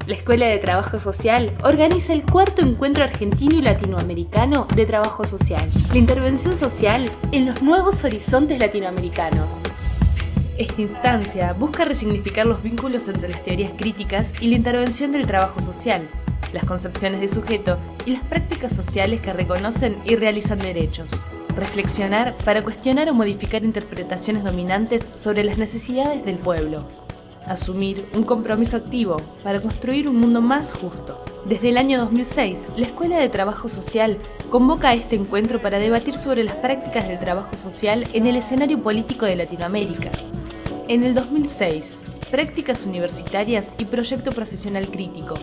La Escuela de Trabajo Social organiza el cuarto encuentro argentino y latinoamericano de trabajo social. La intervención social en los nuevos horizontes latinoamericanos. Esta instancia busca resignificar los vínculos entre las teorías críticas y la intervención del trabajo social, las concepciones de sujeto y las prácticas sociales que reconocen y realizan derechos. Reflexionar para cuestionar o modificar interpretaciones dominantes sobre las necesidades del pueblo. Asumir un compromiso activo para construir un mundo más justo. Desde el año 2006, la Escuela de Trabajo Social convoca a este encuentro para debatir sobre las prácticas del trabajo social en el escenario político de Latinoamérica. En el 2006, prácticas universitarias y proyecto profesional crítico.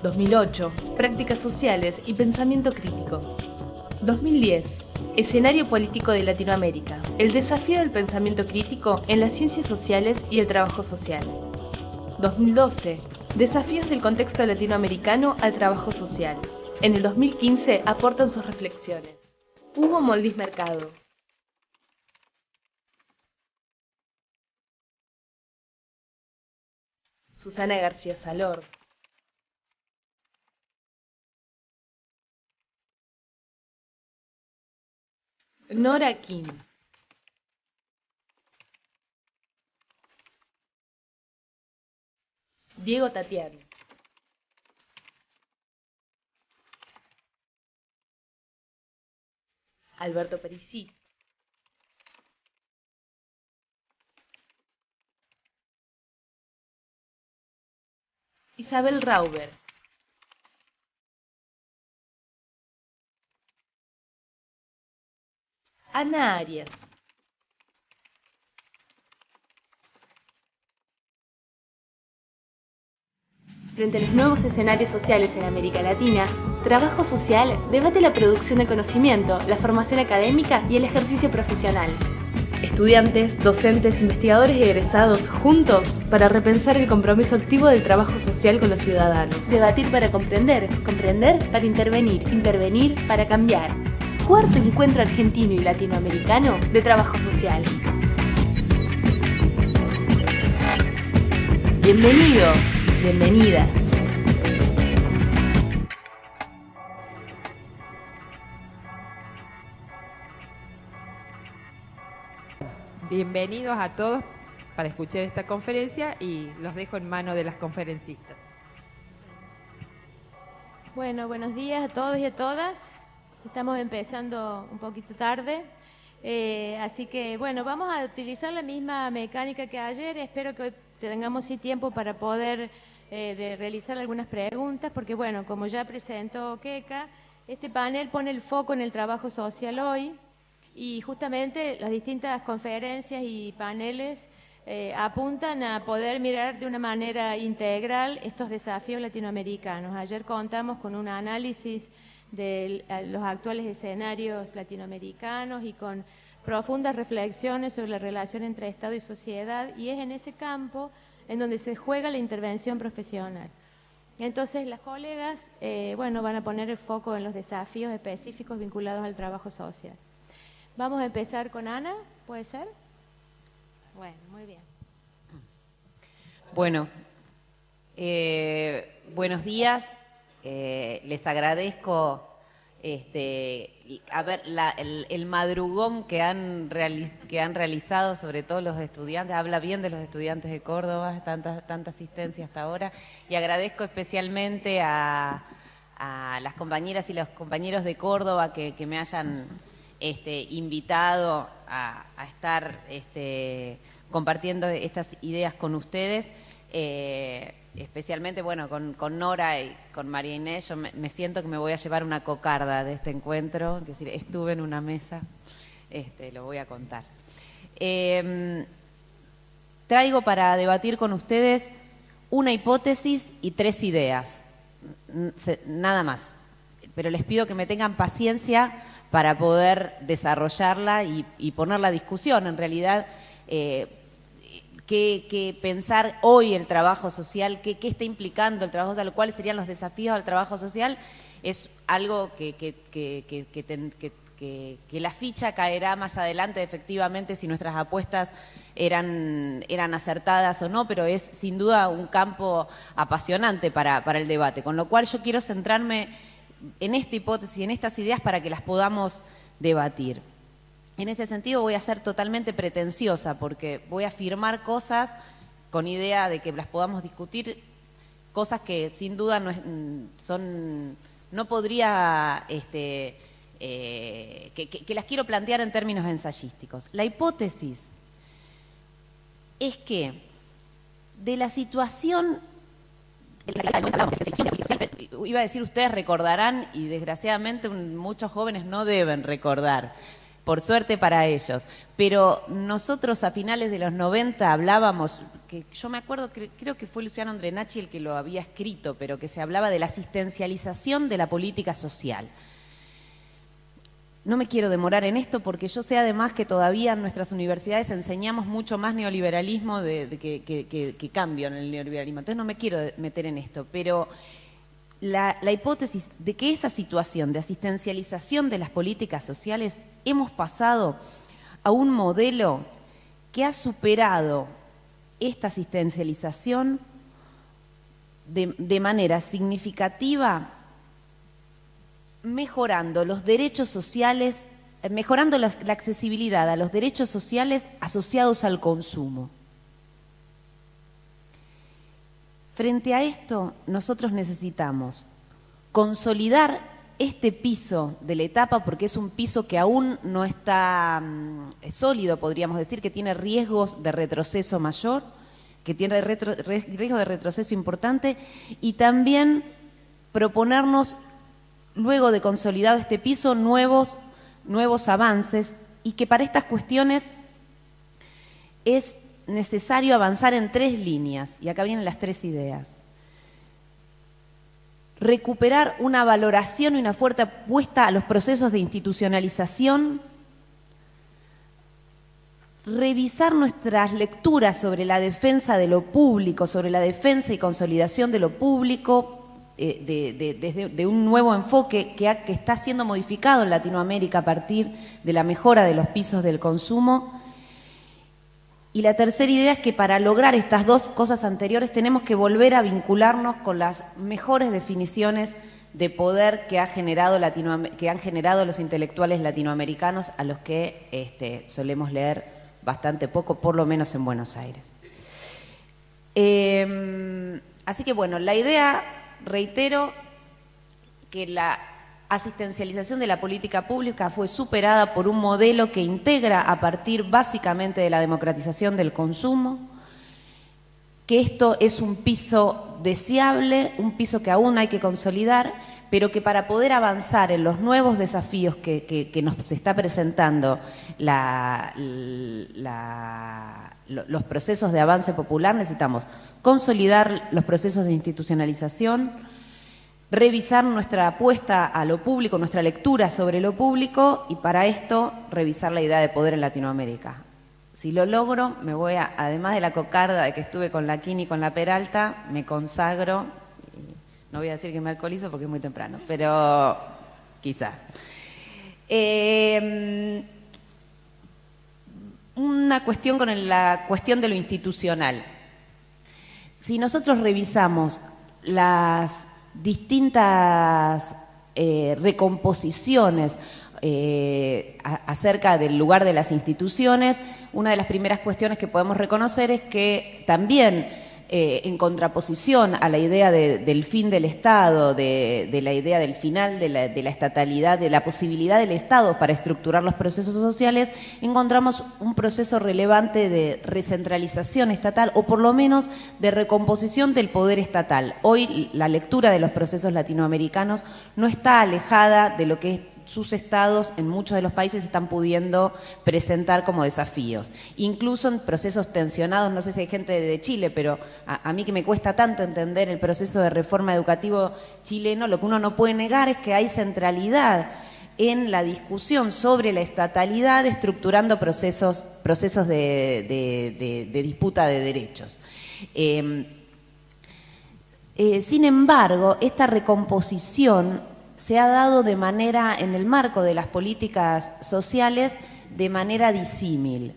2008, prácticas sociales y pensamiento crítico. 2010, escenario político de Latinoamérica, el desafío del pensamiento crítico en las ciencias sociales y el trabajo social. 2012, desafíos del contexto latinoamericano al trabajo social. En el 2015 aportan sus reflexiones. Hugo Moldis Mercado. Susana García Salor. Nora Kim. Diego Tatián. Alberto Pericí. Isabel Rauber. Ana Arias. Frente a los nuevos escenarios sociales en América Latina, Trabajo Social debate la producción de conocimiento, la formación académica y el ejercicio profesional. Estudiantes, docentes, investigadores y egresados juntos para repensar el compromiso activo del trabajo social con los ciudadanos. Debatir para comprender, comprender para intervenir, intervenir para cambiar. Cuarto encuentro argentino y latinoamericano de trabajo social. Bienvenido, bienvenida. Bienvenidos a todos para escuchar esta conferencia y los dejo en manos de las conferencistas. Bueno, buenos días a todos y a todas. Estamos empezando un poquito tarde, así que bueno, vamos a utilizar la misma mecánica que ayer. Espero que hoy tengamos sí tiempo para poder de realizar algunas preguntas, porque bueno, como ya presentó Keka, este panel pone el foco en el trabajo social hoy y justamente las distintas conferencias y paneles apuntan a poder mirar de una manera integral estos desafíos latinoamericanos. Ayer contamos con un análisis de los actuales escenarios latinoamericanos y con profundas reflexiones sobre la relación entre Estado y sociedad, y es en ese campo en donde se juega la intervención profesional. Entonces las colegas bueno, van a poner el foco en los desafíos específicos vinculados al trabajo social. Vamos a empezar con Ana, ¿puede ser? Bueno, muy bien. Bueno, buenos días. Les agradezco el madrugón que han realizado, sobre todo los estudiantes. Habla bien de los estudiantes de Córdoba, tanta asistencia hasta ahora, y agradezco especialmente a las compañeras y los compañeros de Córdoba que me hayan invitado a estar compartiendo estas ideas con ustedes. Especialmente, bueno, con Nora y con María Inés, yo me siento que me voy a llevar una cocarda de este encuentro, es decir, estuve en una mesa, lo voy a contar. Traigo para debatir con ustedes una hipótesis y 3 ideas, nada más, pero les pido que me tengan paciencia para poder desarrollarla y ponerla a discusión. En realidad, que pensar hoy el trabajo social, qué está implicando el trabajo social, cuáles serían los desafíos del trabajo social, es algo que la ficha caerá más adelante efectivamente si nuestras apuestas eran acertadas o no, pero es sin duda un campo apasionante para el debate, con lo cual yo quiero centrarme en esta hipótesis, en estas ideas para que las podamos debatir. En este sentido voy a ser totalmente pretenciosa porque voy a afirmar cosas con idea de que las podamos discutir, cosas que sin duda no podría, que las quiero plantear en términos ensayísticos. La hipótesis es que de la situación, iba a decir ustedes recordarán y desgraciadamente muchos jóvenes no deben recordar, por suerte para ellos, pero nosotros a finales de los 90 hablábamos, que yo me acuerdo, creo que fue Luciano Andrenacci el que lo había escrito, pero que se hablaba de la asistencialización de la política social. No me quiero demorar en esto porque yo sé además que todavía en nuestras universidades enseñamos mucho más neoliberalismo que cambio en el neoliberalismo. Entonces no me quiero meter en esto, pero la hipótesis de que esa situación de asistencialización de las políticas sociales hemos pasado a un modelo que ha superado esta asistencialización de manera significativa, mejorando los derechos sociales, mejorando la accesibilidad a los derechos sociales asociados al consumo. Frente a esto, nosotros necesitamos consolidar este piso de la etapa, porque es un piso que aún no está sólido, podríamos decir, que tiene riesgos de retroceso mayor, que tiene riesgos de retroceso importante, y también proponernos, luego de consolidado este piso, nuevos avances, y que para estas cuestiones es necesario avanzar en 3 líneas, y acá vienen las 3 ideas. Recuperar una valoración y una fuerte apuesta a los procesos de institucionalización, revisar nuestras lecturas sobre la defensa de lo público, sobre la defensa y consolidación de lo público, desde un nuevo enfoque que está siendo modificado en Latinoamérica a partir de la mejora de los pisos del consumo. Y la tercera idea es que para lograr estas 2 cosas anteriores tenemos que volver a vincularnos con las mejores definiciones de poder que han generado los intelectuales latinoamericanos, a los que solemos leer bastante poco, por lo menos en Buenos Aires. Así que bueno, la idea, reitero, que la asistencialización de la política pública fue superada por un modelo que integra a partir básicamente de la democratización del consumo, que esto es un piso deseable, un piso que aún hay que consolidar, pero que para poder avanzar en los nuevos desafíos que nos está presentando los procesos de avance popular, necesitamos consolidar los procesos de institucionalización, revisar nuestra apuesta a lo público, nuestra lectura sobre lo público, y para esto revisar la idea de poder en Latinoamérica. Si lo logro, me voy además de la cocarda de que estuve con la Quini y con la Peralta, me consagro, no voy a decir que me alcoholizo porque es muy temprano, pero quizás. Una cuestión con la cuestión de lo institucional. Si nosotros revisamos las distintas recomposiciones acerca del lugar de las instituciones, una de las primeras cuestiones que podemos reconocer es que también en contraposición a la idea del fin del Estado, de la idea del final de la estatalidad, de la posibilidad del Estado para estructurar los procesos sociales, encontramos un proceso relevante de recentralización estatal, o por lo menos de recomposición del poder estatal. Hoy la lectura de los procesos latinoamericanos no está alejada de lo que sus estados en muchos de los países están pudiendo presentar como desafíos. Incluso en procesos tensionados, no sé si hay gente de Chile, pero a mí que me cuesta tanto entender el proceso de reforma educativo chileno, lo que uno no puede negar es que hay centralidad en la discusión sobre la estatalidad, estructurando procesos de disputa de derechos. Sin embargo, esta recomposición se ha dado de manera, en el marco de las políticas sociales, de manera disímil.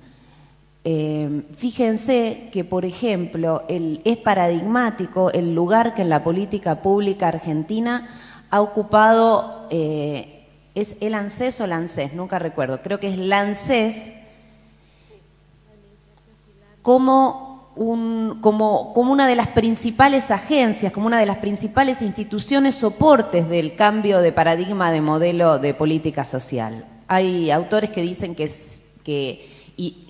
Fíjense que, por ejemplo, es paradigmático el lugar que en la política pública argentina ha ocupado, es el ANSES o el ANSES, nunca recuerdo, creo que es el ANSES, como una de las principales agencias, como una de las principales instituciones soportes del cambio de paradigma de modelo de política social. Hay autores que dicen que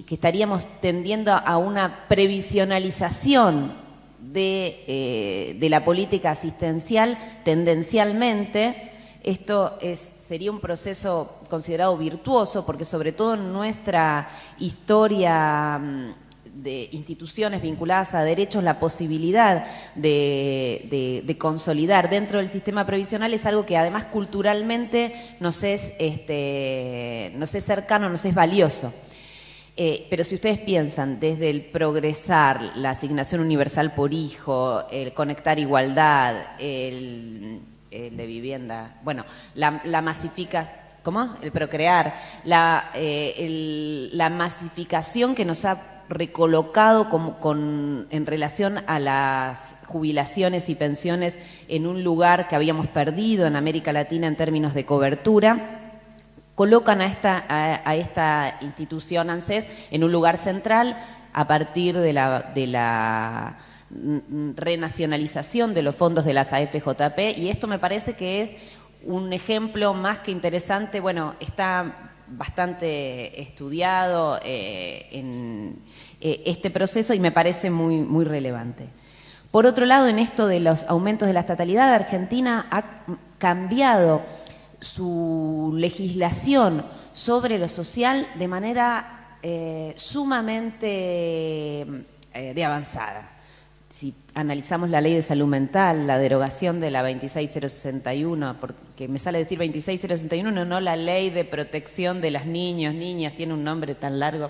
estaríamos tendiendo a una previsionalización de la política asistencial tendencialmente. Esto sería un proceso considerado virtuoso porque sobre todo en nuestra historia de instituciones vinculadas a derechos, la posibilidad de consolidar dentro del sistema previsional es algo que además culturalmente nos es cercano, nos es valioso. Pero si ustedes piensan desde el progresar, la asignación universal por hijo, el conectar igualdad, el de vivienda, bueno, la masificación, ¿cómo? El procrear, la masificación que nos ha recolocado en relación a las jubilaciones y pensiones en un lugar que habíamos perdido en América Latina en términos de cobertura, colocan a esta institución ANSES en un lugar central a partir de la renacionalización de los fondos de las AFJP, y esto me parece que es un ejemplo más que interesante. Bueno, está bastante estudiado en este proceso y me parece muy, muy relevante. Por otro lado, en esto de los aumentos de la estatalidad, Argentina ha cambiado su legislación sobre lo social de manera sumamente de avanzada. Si analizamos la ley de salud mental, la derogación de la 26061, porque me sale decir 26061, no la ley de protección de las niñas, tiene un nombre tan largo.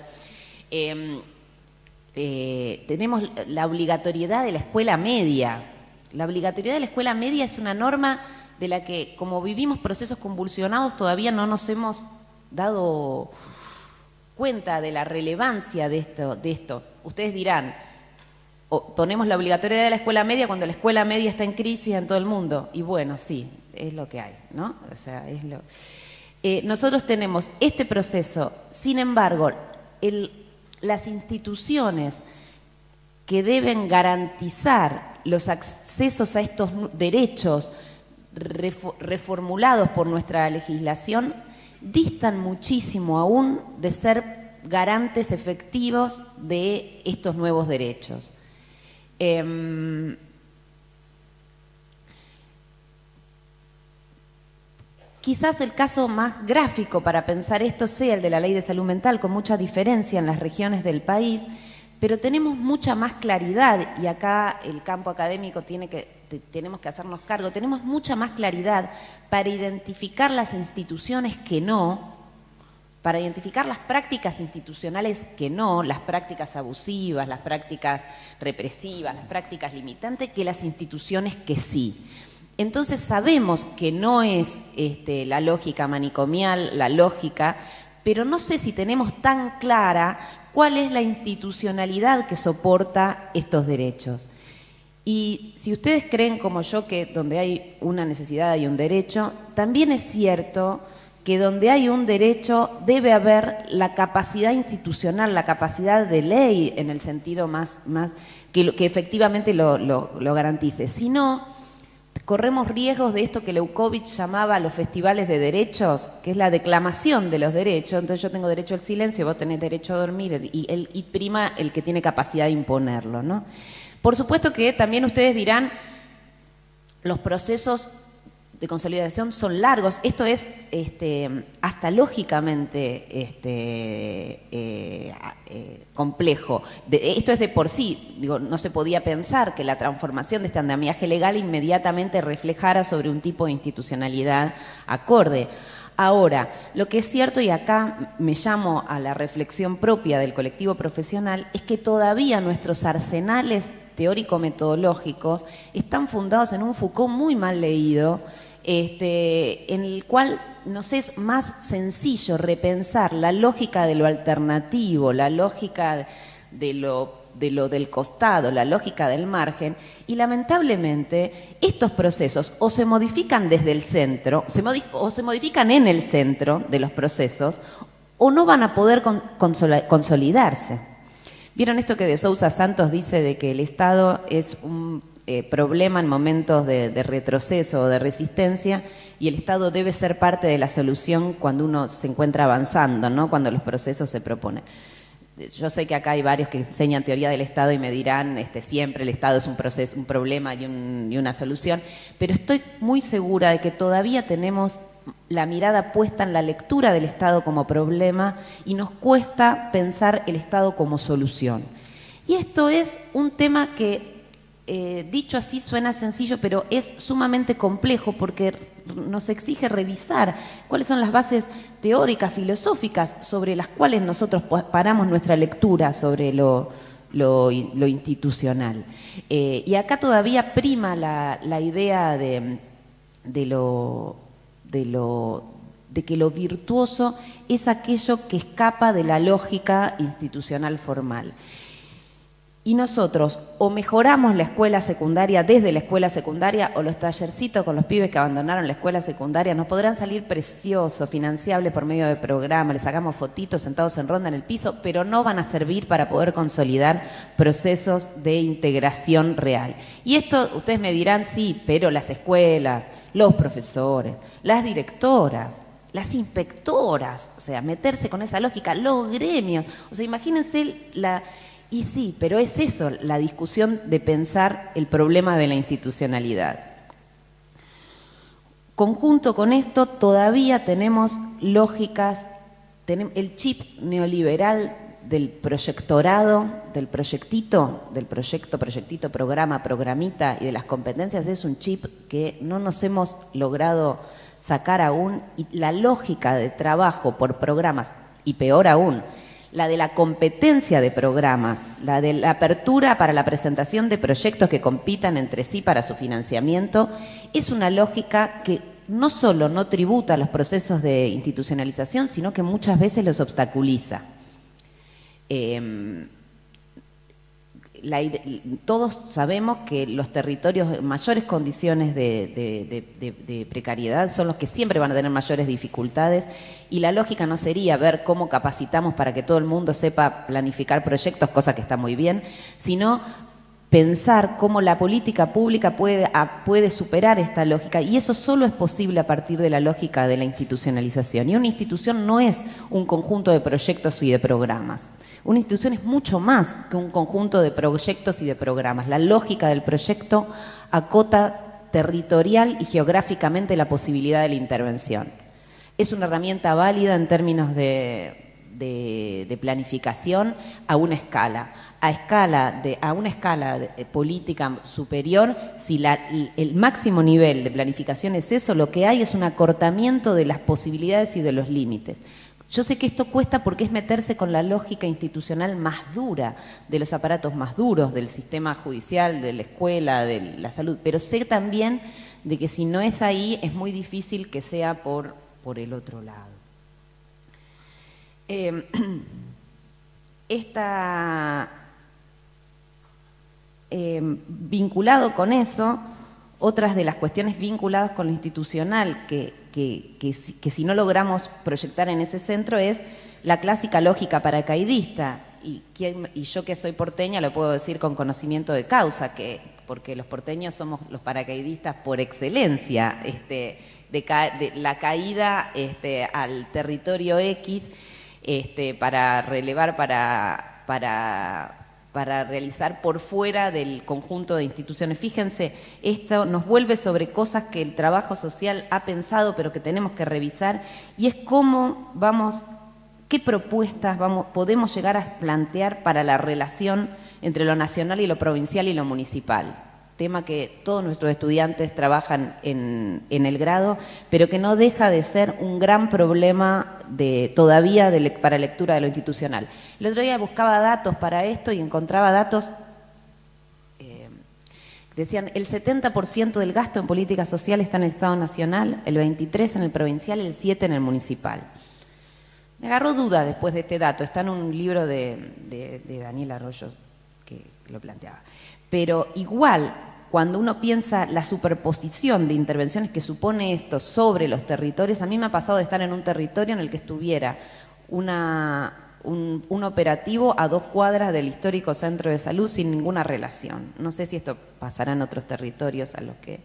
Tenemos la obligatoriedad de la escuela media. La obligatoriedad de la escuela media es una norma de la que, como vivimos procesos convulsionados, todavía no nos hemos dado cuenta de la relevancia de esto. Ustedes dirán, ponemos la obligatoriedad de la escuela media cuando la escuela media está en crisis en todo el mundo. Y bueno, sí, es lo que hay, ¿no? O sea, nosotros tenemos este proceso. Sin embargo, las instituciones que deben garantizar los accesos a estos derechos reformulados por nuestra legislación distan muchísimo aún de ser garantes efectivos de estos nuevos derechos. Quizás el caso más gráfico para pensar esto sea el de la Ley de Salud Mental, con mucha diferencia en las regiones del país, pero tenemos mucha más claridad, y acá el campo académico tenemos que hacernos cargo, tenemos mucha más claridad para identificar las instituciones que no, para identificar las prácticas institucionales que no, las prácticas abusivas, las prácticas represivas, las prácticas limitantes, que las instituciones que sí. Entonces sabemos que no es la lógica manicomial, la lógica, pero no sé si tenemos tan clara cuál es la institucionalidad que soporta estos derechos. Y si ustedes creen como yo que donde hay una necesidad hay un derecho, también es cierto que donde hay un derecho debe haber la capacidad institucional, la capacidad de ley en el sentido más que efectivamente lo garantice. Si no, corremos riesgos de esto que Leukovich llamaba los festivales de derechos, que es la declamación de los derechos. Entonces yo tengo derecho al silencio, vos tenés derecho a dormir, y prima el que tiene capacidad de imponerlo, ¿no? Por supuesto que también ustedes dirán, los procesos de consolidación son largos. Esto es hasta lógicamente complejo. Esto es de por sí, digo, no se podía pensar que la transformación de este andamiaje legal inmediatamente reflejara sobre un tipo de institucionalidad acorde. Ahora, lo que es cierto, y acá me llamo a la reflexión propia del colectivo profesional, es que todavía nuestros arsenales teórico-metodológicos están fundados en un Foucault muy mal leído, en el cual nos es más sencillo repensar la lógica de lo alternativo, la lógica de lo del costado, la lógica del margen, y lamentablemente estos procesos o se modifican desde el centro, o se modifican en el centro de los procesos, o no van a poder consolidarse. ¿Vieron esto que de Sousa Santos dice de que el Estado es un problema en momentos de retroceso o de resistencia, y el Estado debe ser parte de la solución cuando uno se encuentra avanzando, ¿no? Cuando los procesos se proponen? Yo sé que acá hay varios que enseñan teoría del Estado y me dirán siempre el Estado es un proceso, un problema y una solución, pero estoy muy segura de que todavía tenemos la mirada puesta en la lectura del Estado como problema y nos cuesta pensar el Estado como solución. Y esto es un tema que, dicho así, suena sencillo, pero es sumamente complejo porque nos exige revisar cuáles son las bases teóricas, filosóficas, sobre las cuales nosotros paramos nuestra lectura sobre lo institucional. Y acá todavía prima la idea de que lo virtuoso es aquello que escapa de la lógica institucional formal. Y nosotros o mejoramos la escuela secundaria desde la escuela secundaria, o los tallercitos con los pibes que abandonaron la escuela secundaria nos podrán salir preciosos, financiables por medio de programas, les sacamos fotitos sentados en ronda en el piso, pero no van a servir para poder consolidar procesos de integración real. Y esto ustedes me dirán, sí, pero las escuelas, los profesores, las directoras, las inspectoras, o sea, meterse con esa lógica, los gremios, o sea, imagínense Y sí, pero es eso, la discusión de pensar el problema de la institucionalidad. Conjunto con esto, todavía tenemos lógicas, el chip neoliberal del proyectorado, del proyectito, programa, programita y de las competencias es un chip que no nos hemos logrado sacar aún, y la lógica de trabajo por programas, y peor aún, la de la competencia de programas, la de la apertura para la presentación de proyectos que compitan entre sí para su financiamiento, es una lógica que no solo no tributa a los procesos de institucionalización, sino que muchas veces los obstaculiza. Todos sabemos que los territorios en mayores condiciones de precariedad son los que siempre van a tener mayores dificultades, y la lógica no sería ver cómo capacitamos para que todo el mundo sepa planificar proyectos, cosa que está muy bien, sino pensar cómo la política pública puede superar esta lógica, y eso solo es posible a partir de la lógica de la institucionalización. Y una institución no es un conjunto de proyectos y de programas. Una institución es mucho más que un conjunto de proyectos y de programas. La lógica del proyecto acota territorial y geográficamente la posibilidad de la intervención. Es una herramienta válida en términos de planificación a una escala. A una escala política superior, si el máximo nivel de planificación es eso, lo que hay es un acortamiento de las posibilidades y de los límites. Yo sé que esto cuesta porque es meterse con la lógica institucional más dura, de los aparatos más duros, del sistema judicial, de la escuela, de la salud, pero sé también de que si no es ahí, es muy difícil que sea por el otro lado. Vinculado con eso, otras de las cuestiones vinculadas con lo institucional que si no logramos proyectar en ese centro es la clásica lógica paracaidista, y yo que soy porteña lo puedo decir con conocimiento de causa, porque los porteños somos los paracaidistas por excelencia, de la caída al territorio X, para relevar, para realizar por fuera del conjunto de instituciones. Fíjense, esto nos vuelve sobre cosas que el trabajo social ha pensado, pero que tenemos que revisar, y es qué propuestas podemos llegar a plantear para la relación entre lo nacional y lo provincial y lo municipal. Tema que todos nuestros estudiantes trabajan en el grado, pero que no deja de ser un gran problema todavía para lectura de lo institucional. El otro día buscaba datos para esto y encontraba datos Decían, el 70% del gasto en política social está en el Estado Nacional, el 23% en el provincial, el 7% en el municipal. Me agarró duda después de este dato, está en un libro de Daniel Arroyo que lo planteaba. Pero igual, cuando uno piensa la superposición de intervenciones que supone esto sobre los territorios, a mí me ha pasado de estar en un territorio en el que estuviera un operativo a 2 cuadras del histórico centro de salud sin ninguna relación. No sé si esto pasará en otros territorios a los que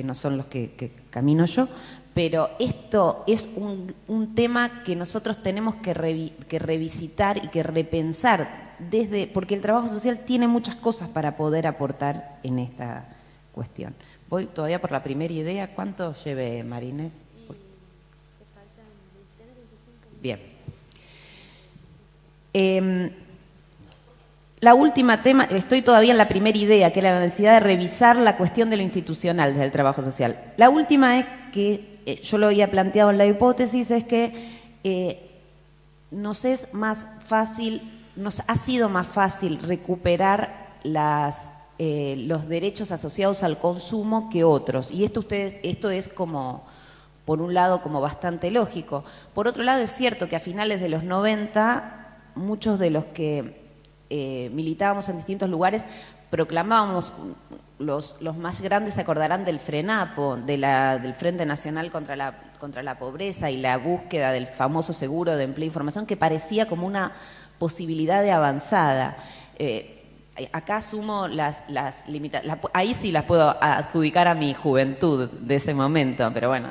no son los que camino yo, pero esto es un tema que nosotros tenemos que revisitar y que repensar porque el trabajo social tiene muchas cosas para poder aportar en esta cuestión. Voy todavía por la primera idea. ¿Cuánto lleve, Marinés? Bien. La última tema, estoy todavía en la primera idea, que era la necesidad de revisar la cuestión de lo institucional desde el trabajo social. La última es que, yo lo había planteado en la hipótesis, es que nos ha sido más fácil recuperar los derechos asociados al consumo que otros. Y esto es como, por un lado, como bastante lógico. Por otro lado, es cierto que a finales de los 90, muchos de los que militábamos en distintos lugares proclamábamos, los más grandes se acordarán del FRENAPO, del Frente Nacional contra la Pobreza y la búsqueda del famoso seguro de empleo e información, que parecía como una posibilidad de avanzada. Acá asumo las limitaciones, ahí sí las puedo adjudicar a mi juventud de ese momento, pero bueno,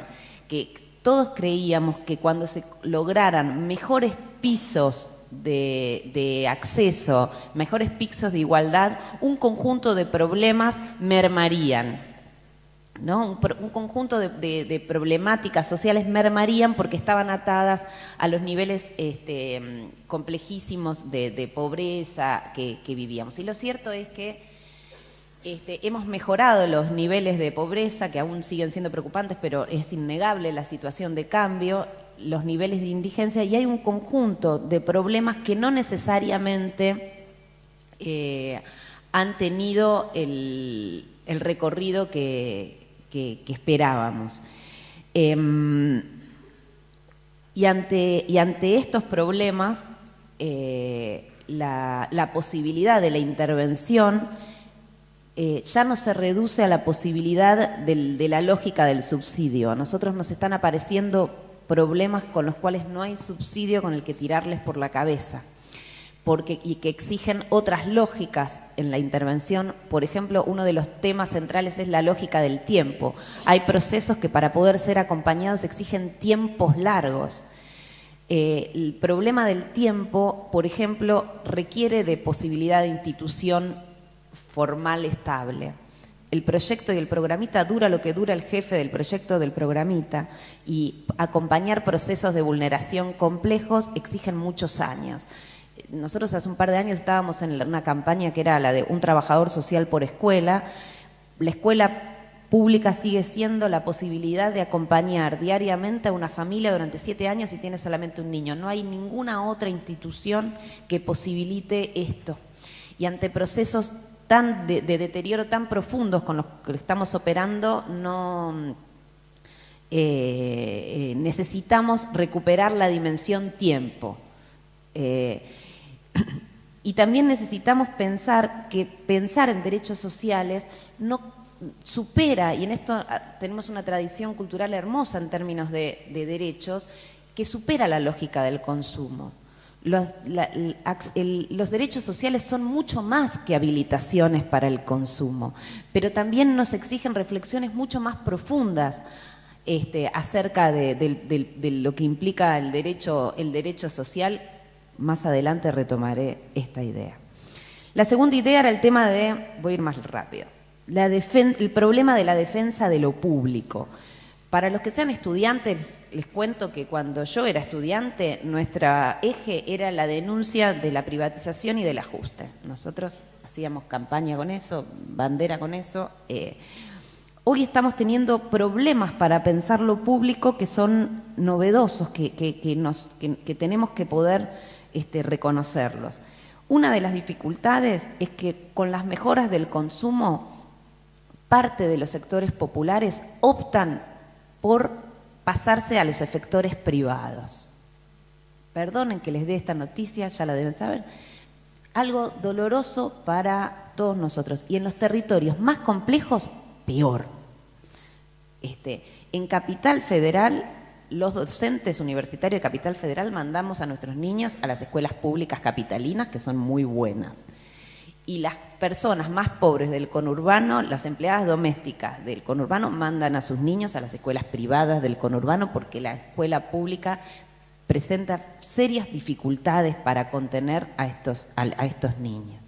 que todos creíamos que cuando se lograran mejores pisos de acceso, mejores pisos de igualdad, un conjunto de problemas mermarían, ¿no? Un conjunto de problemáticas sociales mermarían porque estaban atadas a los niveles complejísimos de pobreza que vivíamos. Y lo cierto es que hemos mejorado los niveles de pobreza, que aún siguen siendo preocupantes, pero es innegable la situación de cambio, los niveles de indigencia, y hay un conjunto de problemas que no necesariamente han tenido el recorrido que esperábamos. Y ante estos problemas, la posibilidad de la intervención ya no se reduce a la posibilidad de la lógica del subsidio. A nosotros nos están apareciendo problemas con los cuales no hay subsidio con el que tirarles por la cabeza, y que exigen otras lógicas en la intervención. Por ejemplo, uno de los temas centrales es la lógica del tiempo. Hay procesos que para poder ser acompañados exigen tiempos largos. El problema del tiempo, por ejemplo, requiere de posibilidad de institución formal estable. El proyecto y el programita dura lo que dura el jefe del proyecto del programita, y acompañar procesos de vulneración complejos exigen muchos años. Nosotros hace un par de años estábamos en una campaña que era la de un trabajador social por escuela. La escuela pública sigue siendo la posibilidad de acompañar diariamente a una familia durante 7 años si tiene solamente un niño. No hay ninguna otra institución que posibilite esto. Y ante procesos de deterioro tan profundos con los que estamos operando, necesitamos recuperar la dimensión tiempo. Y también necesitamos pensar en derechos sociales no supera, y en esto tenemos una tradición cultural hermosa en términos de derechos, que supera la lógica del consumo. Los derechos sociales son mucho más que habilitaciones para el consumo, pero también nos exigen reflexiones mucho más profundas acerca de lo que implica el derecho social. Más adelante retomaré esta idea. La segunda idea era el tema voy a ir más rápido, el problema de la defensa de lo público. Para los que sean estudiantes, les cuento que cuando yo era estudiante, nuestro eje era la denuncia de la privatización y del ajuste. Nosotros hacíamos campaña con eso, bandera con eso. Hoy estamos teniendo problemas para pensar lo público que son novedosos, que tenemos que poder reconocerlos. Una de las dificultades es que con las mejoras del consumo parte de los sectores populares optan por pasarse a los sectores privados. Perdonen que les dé esta noticia, ya la deben saber. Algo doloroso para todos nosotros. Y en los territorios más complejos, peor. En Capital Federal, los docentes universitarios de Capital Federal mandamos a nuestros niños a las escuelas públicas capitalinas, que son muy buenas. Y las personas más pobres del conurbano, las empleadas domésticas del conurbano, mandan a sus niños a las escuelas privadas del conurbano porque la escuela pública presenta serias dificultades para contener a estos niños.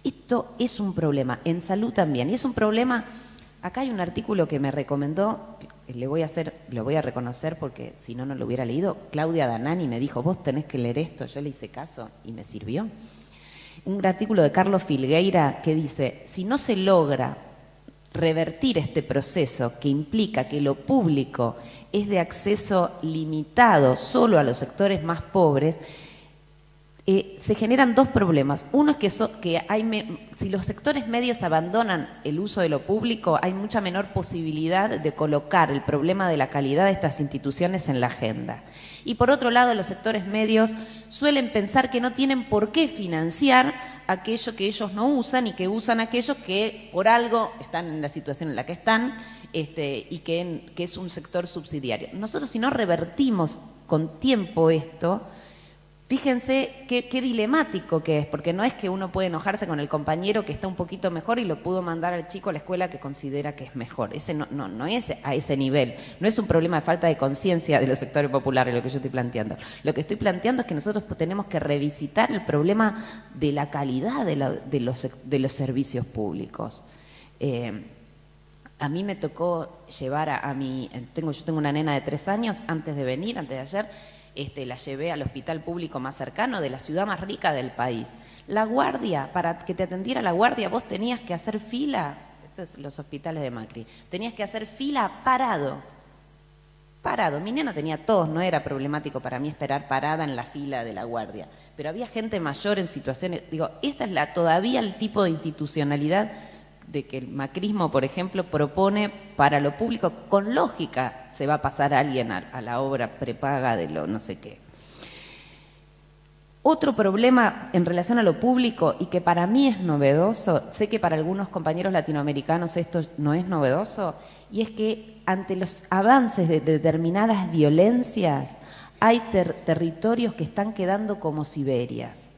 Esto es un problema, en salud también, y es un problema. Acá hay un artículo que me recomendó, lo voy a reconocer porque si no, no lo hubiera leído, Claudia Danani me dijo, vos tenés que leer esto, yo le hice caso y me sirvió. Un artículo de Carlos Filgueira que dice, si no se logra revertir este proceso que implica que lo público es de acceso limitado solo a los sectores más pobres, se generan dos problemas. Uno es si los sectores medios abandonan el uso de lo público, hay mucha menor posibilidad de colocar el problema de la calidad de estas instituciones en la agenda. Y por otro lado, los sectores medios suelen pensar que no tienen por qué financiar aquello que ellos no usan y que usan aquello que por algo están en la situación en la que están y que es un sector subsidiario. Nosotros, si no revertimos con tiempo esto, fíjense qué dilemático que es, porque no es que uno puede enojarse con el compañero que está un poquito mejor y lo pudo mandar al chico a la escuela que considera que es mejor. Ese no es a ese nivel. No es un problema de falta de conciencia de los sectores populares lo que yo estoy planteando. Lo que estoy planteando es que nosotros tenemos que revisitar el problema de la calidad de los servicios públicos. A mí me tocó llevar yo tengo una nena de 3 años, antes de ayer, la llevé al hospital público más cercano de la ciudad más rica del país. La guardia, para que te atendiera la guardia, vos tenías que hacer fila, estos son los hospitales de Macri, tenías que hacer fila parado. Mi nena tenía tos, no era problemático para mí esperar parada en la fila de la guardia, pero había gente mayor en situaciones, esta es todavía el tipo de institucionalidad de que el macrismo, por ejemplo, propone para lo público, con lógica se va a pasar a alguien a la obra prepaga de lo no sé qué. Otro problema en relación a lo público y que para mí es novedoso, sé que para algunos compañeros latinoamericanos esto no es novedoso, y es que ante los avances de determinadas violencias hay territorios que están quedando como Siberias,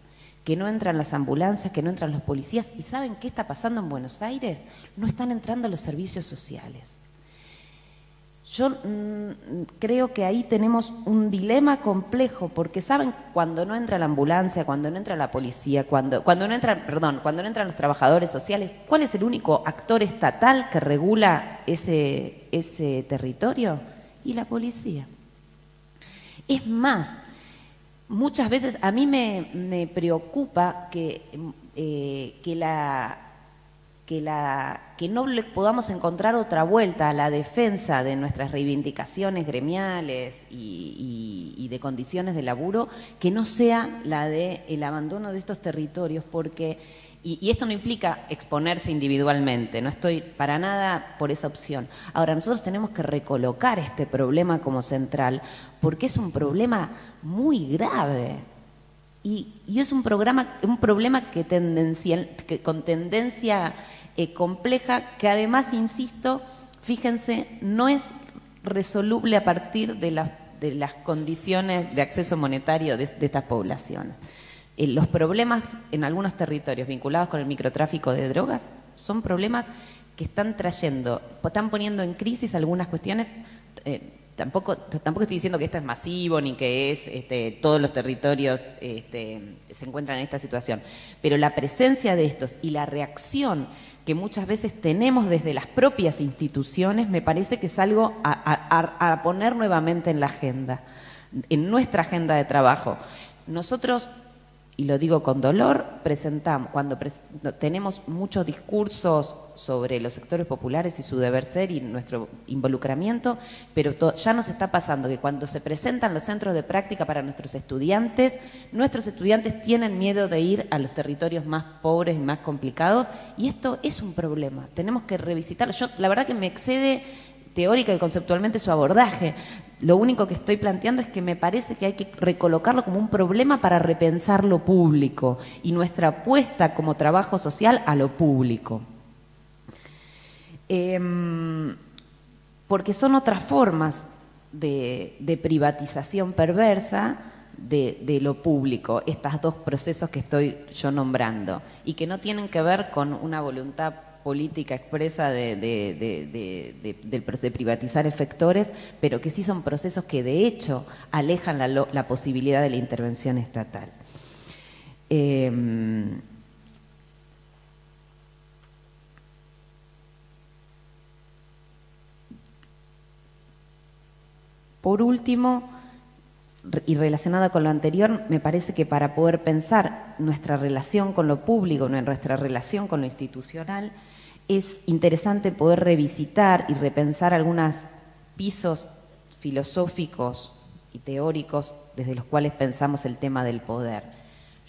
que no entran las ambulancias, que no entran los policías. ¿Y saben qué está pasando en Buenos Aires? No están entrando los servicios sociales. Yo creo que ahí tenemos un dilema complejo, porque saben, cuando no entra la ambulancia, cuando no entra la policía, cuando no entran los trabajadores sociales, ¿cuál es el único actor estatal que regula ese territorio? Y la policía. Es más, muchas veces a mí me preocupa que no le podamos encontrar otra vuelta a la defensa de nuestras reivindicaciones gremiales y de condiciones de laburo que no sea la del abandono de estos territorios, porque y esto no implica exponerse individualmente, no estoy para nada por esa opción. Ahora, nosotros tenemos que recolocar este problema como central, porque es un problema muy grave y es un problema con tendencia compleja, que además, insisto, fíjense, no es resoluble a partir de las condiciones de acceso monetario de estas poblaciones. Los problemas en algunos territorios vinculados con el microtráfico de drogas son problemas que están poniendo en crisis algunas cuestiones. Tampoco estoy diciendo que esto es masivo ni que es todos los territorios se encuentran en esta situación, pero la presencia de estos y la reacción que muchas veces tenemos desde las propias instituciones me parece que es algo a poner nuevamente en la agenda, en nuestra agenda de trabajo. Nosotros y lo digo con dolor, cuando tenemos muchos discursos sobre los sectores populares y su deber ser y nuestro involucramiento, pero ya nos está pasando que cuando se presentan los centros de práctica para nuestros estudiantes tienen miedo de ir a los territorios más pobres y más complicados, y esto es un problema, tenemos que revisitarlo. Yo, la verdad que me excede teórica y conceptualmente su abordaje. Lo único que estoy planteando es que me parece que hay que recolocarlo como un problema para repensar lo público y nuestra apuesta como trabajo social a lo público. Porque son otras formas de privatización perversa de lo público, estos dos procesos que estoy yo nombrando, y que no tienen que ver con una voluntad política expresa de privatizar efectores, pero que sí son procesos que de hecho alejan la posibilidad de la intervención estatal. Por último, y relacionada con lo anterior, me parece que para poder pensar nuestra relación con lo público, nuestra relación con lo institucional, es interesante poder revisitar y repensar algunos pisos filosóficos y teóricos desde los cuales pensamos el tema del poder.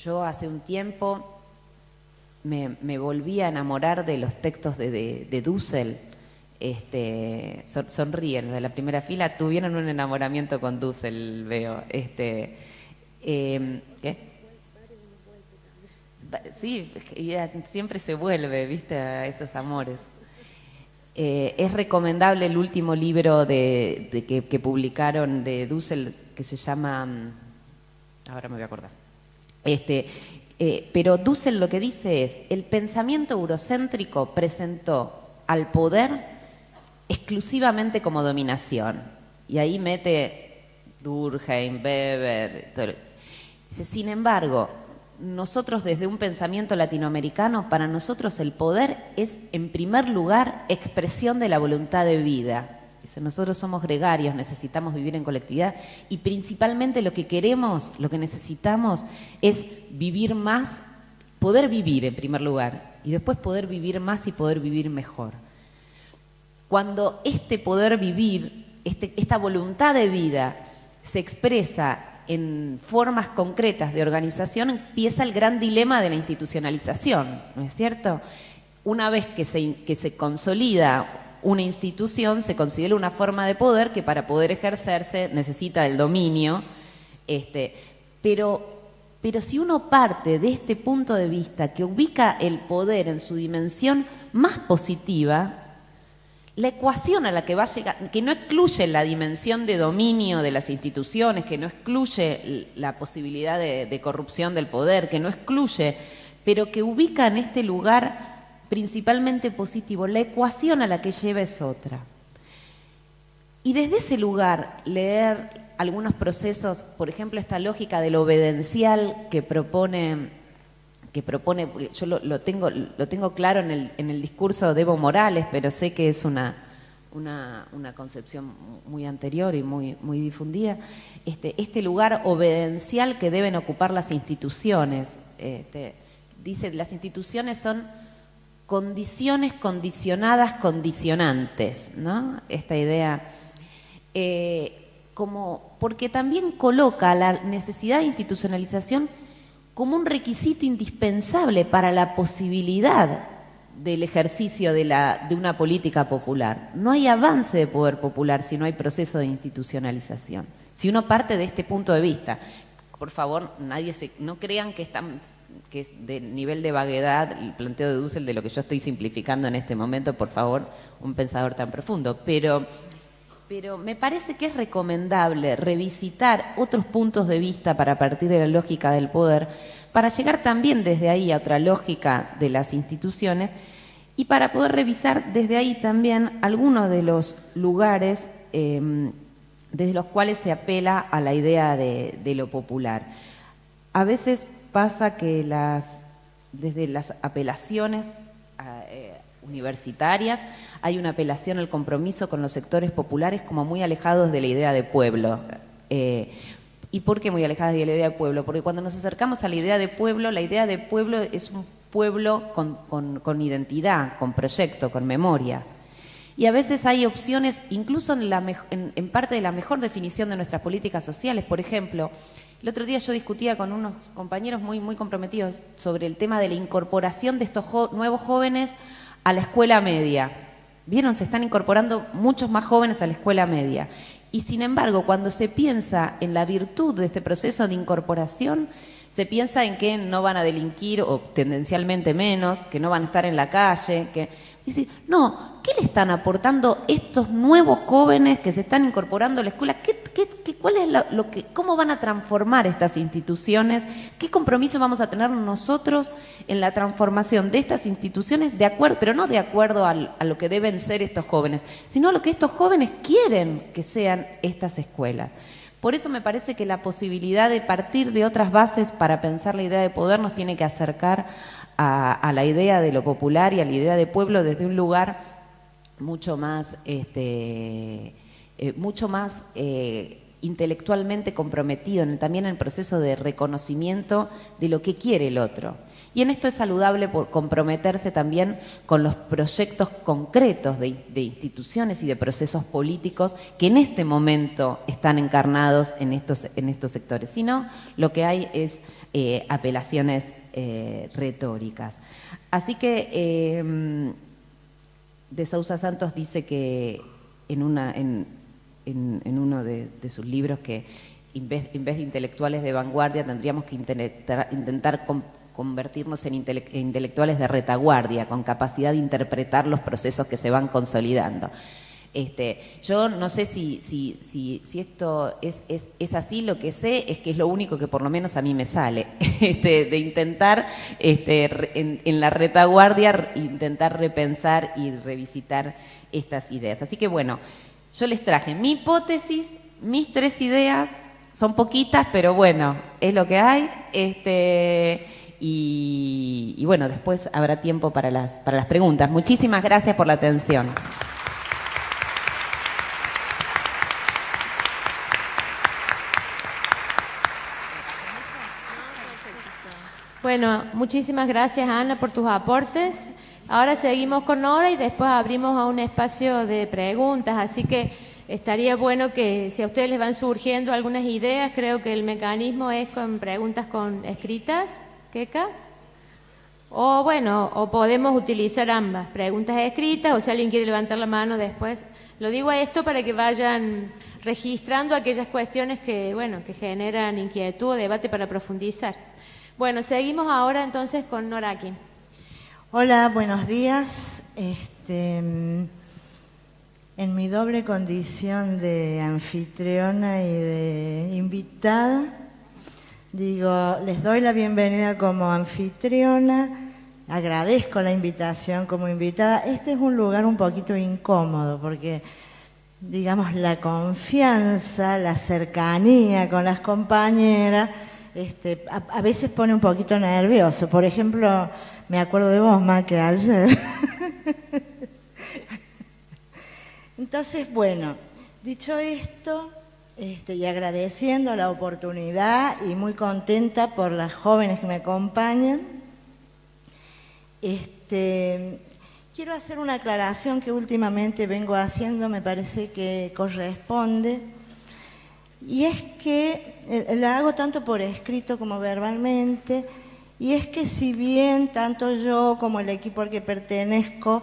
Yo hace un tiempo me volví a enamorar de los textos de Dussel. Sonríen, de la primera fila, tuvieron un enamoramiento con Dussel, veo. ¿Qué? Sí, siempre se vuelve, ¿viste?, a esos amores. Es recomendable el último libro que publicaron de Dussel, que se llama... ahora me voy a acordar. Pero Dussel lo que dice es: el pensamiento eurocéntrico presentó al poder exclusivamente como dominación. Y ahí mete Durkheim, Weber... todo. Dice, sin embargo, nosotros desde un pensamiento latinoamericano, para nosotros el poder es en primer lugar expresión de la voluntad de vida. Dice, nosotros somos gregarios, necesitamos vivir en colectividad y principalmente lo que queremos, lo que necesitamos es vivir más, poder vivir en primer lugar y después poder vivir más y poder vivir mejor. Cuando este poder vivir, esta voluntad de vida se expresa en formas concretas de organización, empieza el gran dilema de la institucionalización, ¿no es cierto? Una vez que se consolida una institución, se considera una forma de poder que para poder ejercerse necesita del dominio, pero si uno parte de este punto de vista que ubica el poder en su dimensión más positiva, la ecuación a la que va a llegar, que no excluye la dimensión de dominio de las instituciones, que no excluye la posibilidad de corrupción del poder, que no excluye, pero que ubica en este lugar principalmente positivo, la ecuación a la que lleva es otra. Y desde ese lugar leer algunos procesos, por ejemplo, esta lógica del obedencial que propone, yo lo tengo claro en el discurso de Evo Morales, pero sé que es una concepción muy anterior y muy difundida, este lugar obedencial que deben ocupar las instituciones. Dice, las instituciones son condiciones condicionadas condicionantes, ¿no? Esta idea, porque también coloca la necesidad de institucionalización como un requisito indispensable para la posibilidad del ejercicio de una política popular. No hay avance de poder popular si no hay proceso de institucionalización. Si uno parte de este punto de vista, por favor, no crean que es de nivel de vaguedad el planteo de Dussel de lo que yo estoy simplificando en este momento, por favor, un pensador tan profundo. Pero me parece que es recomendable revisitar otros puntos de vista para partir de la lógica del poder, para llegar también desde ahí a otra lógica de las instituciones y para poder revisar desde ahí también algunos de los lugares desde los cuales se apela a la idea de lo popular. A veces pasa que desde las apelaciones universitarias hay una apelación al compromiso con los sectores populares como muy alejados de la idea de pueblo. Y ¿Y por qué muy alejadas de la idea de pueblo? Porque cuando nos acercamos a la idea de pueblo es un pueblo con identidad, con proyecto, con memoria. Y a veces hay opciones, incluso en parte de la mejor definición de nuestras políticas sociales. Por ejemplo, el otro día yo discutía con unos compañeros muy comprometidos sobre el tema de la incorporación de estos nuevos jóvenes a la escuela media. ¿Vieron? Se están incorporando muchos más jóvenes a la escuela media. Y sin embargo, cuando se piensa en la virtud de este proceso de incorporación, se piensa en que no van a delinquir o tendencialmente menos, que no van a estar en la calle, que... Dice, no, ¿qué le están aportando estos nuevos jóvenes que se están incorporando a la escuela? ¿Cuál es cómo van a transformar estas instituciones? ¿Qué compromiso vamos a tener nosotros en la transformación de estas instituciones, de acuerdo, pero no de acuerdo a lo que deben ser estos jóvenes, sino a lo que estos jóvenes quieren que sean estas escuelas? Por eso me parece que la posibilidad de partir de otras bases para pensar la idea de poder nos tiene que acercar a la idea de lo popular y a la idea de pueblo desde un lugar mucho más, intelectualmente comprometido, también en el proceso de reconocimiento de lo que quiere el otro. Y en esto es saludable por comprometerse también con los proyectos concretos de instituciones y de procesos políticos que en este momento están encarnados en estos sectores. Si no, lo que hay es apelaciones retóricas. Así que de Sousa Santos dice que en uno de sus libros que en vez de intelectuales de vanguardia tendríamos que intentar convertirnos en intelectuales de retaguardia, con capacidad de interpretar los procesos que se van consolidando. Yo no sé si esto es así. Lo que sé es que es lo único que por lo menos a mí me sale, de intentar en la retaguardia intentar repensar y revisitar estas ideas. Así que bueno, yo les traje mi hipótesis, mis 3 ideas, son poquitas, pero bueno, es lo que hay. Y bueno, después habrá tiempo para las preguntas. Muchísimas gracias por la atención. Bueno, muchísimas gracias, Ana, por tus aportes. Ahora seguimos con Nora y después abrimos a un espacio de preguntas, así que estaría bueno que si a ustedes les van surgiendo algunas ideas, creo que el mecanismo es con preguntas escritas, Keka, o bueno, o podemos utilizar ambas, preguntas escritas, o si alguien quiere levantar la mano después. Lo digo a esto para que vayan registrando aquellas cuestiones que, bueno, que generan inquietud o debate para profundizar. Bueno, seguimos ahora entonces con Noraki. Hola, buenos días. En mi doble condición de anfitriona y de invitada, les doy la bienvenida como anfitriona, agradezco la invitación como invitada. Este es un lugar un poquito incómodo porque, digamos, la confianza, la cercanía con las compañeras, a veces pone un poquito nervioso. Por ejemplo, me acuerdo de vos, Ma, que ayer. Entonces, bueno, dicho esto, y agradeciendo la oportunidad y muy contenta por las jóvenes que me acompañan, quiero hacer una aclaración que últimamente vengo haciendo, me parece que corresponde, y es que la hago tanto por escrito como verbalmente, y es que si bien tanto yo como el equipo al que pertenezco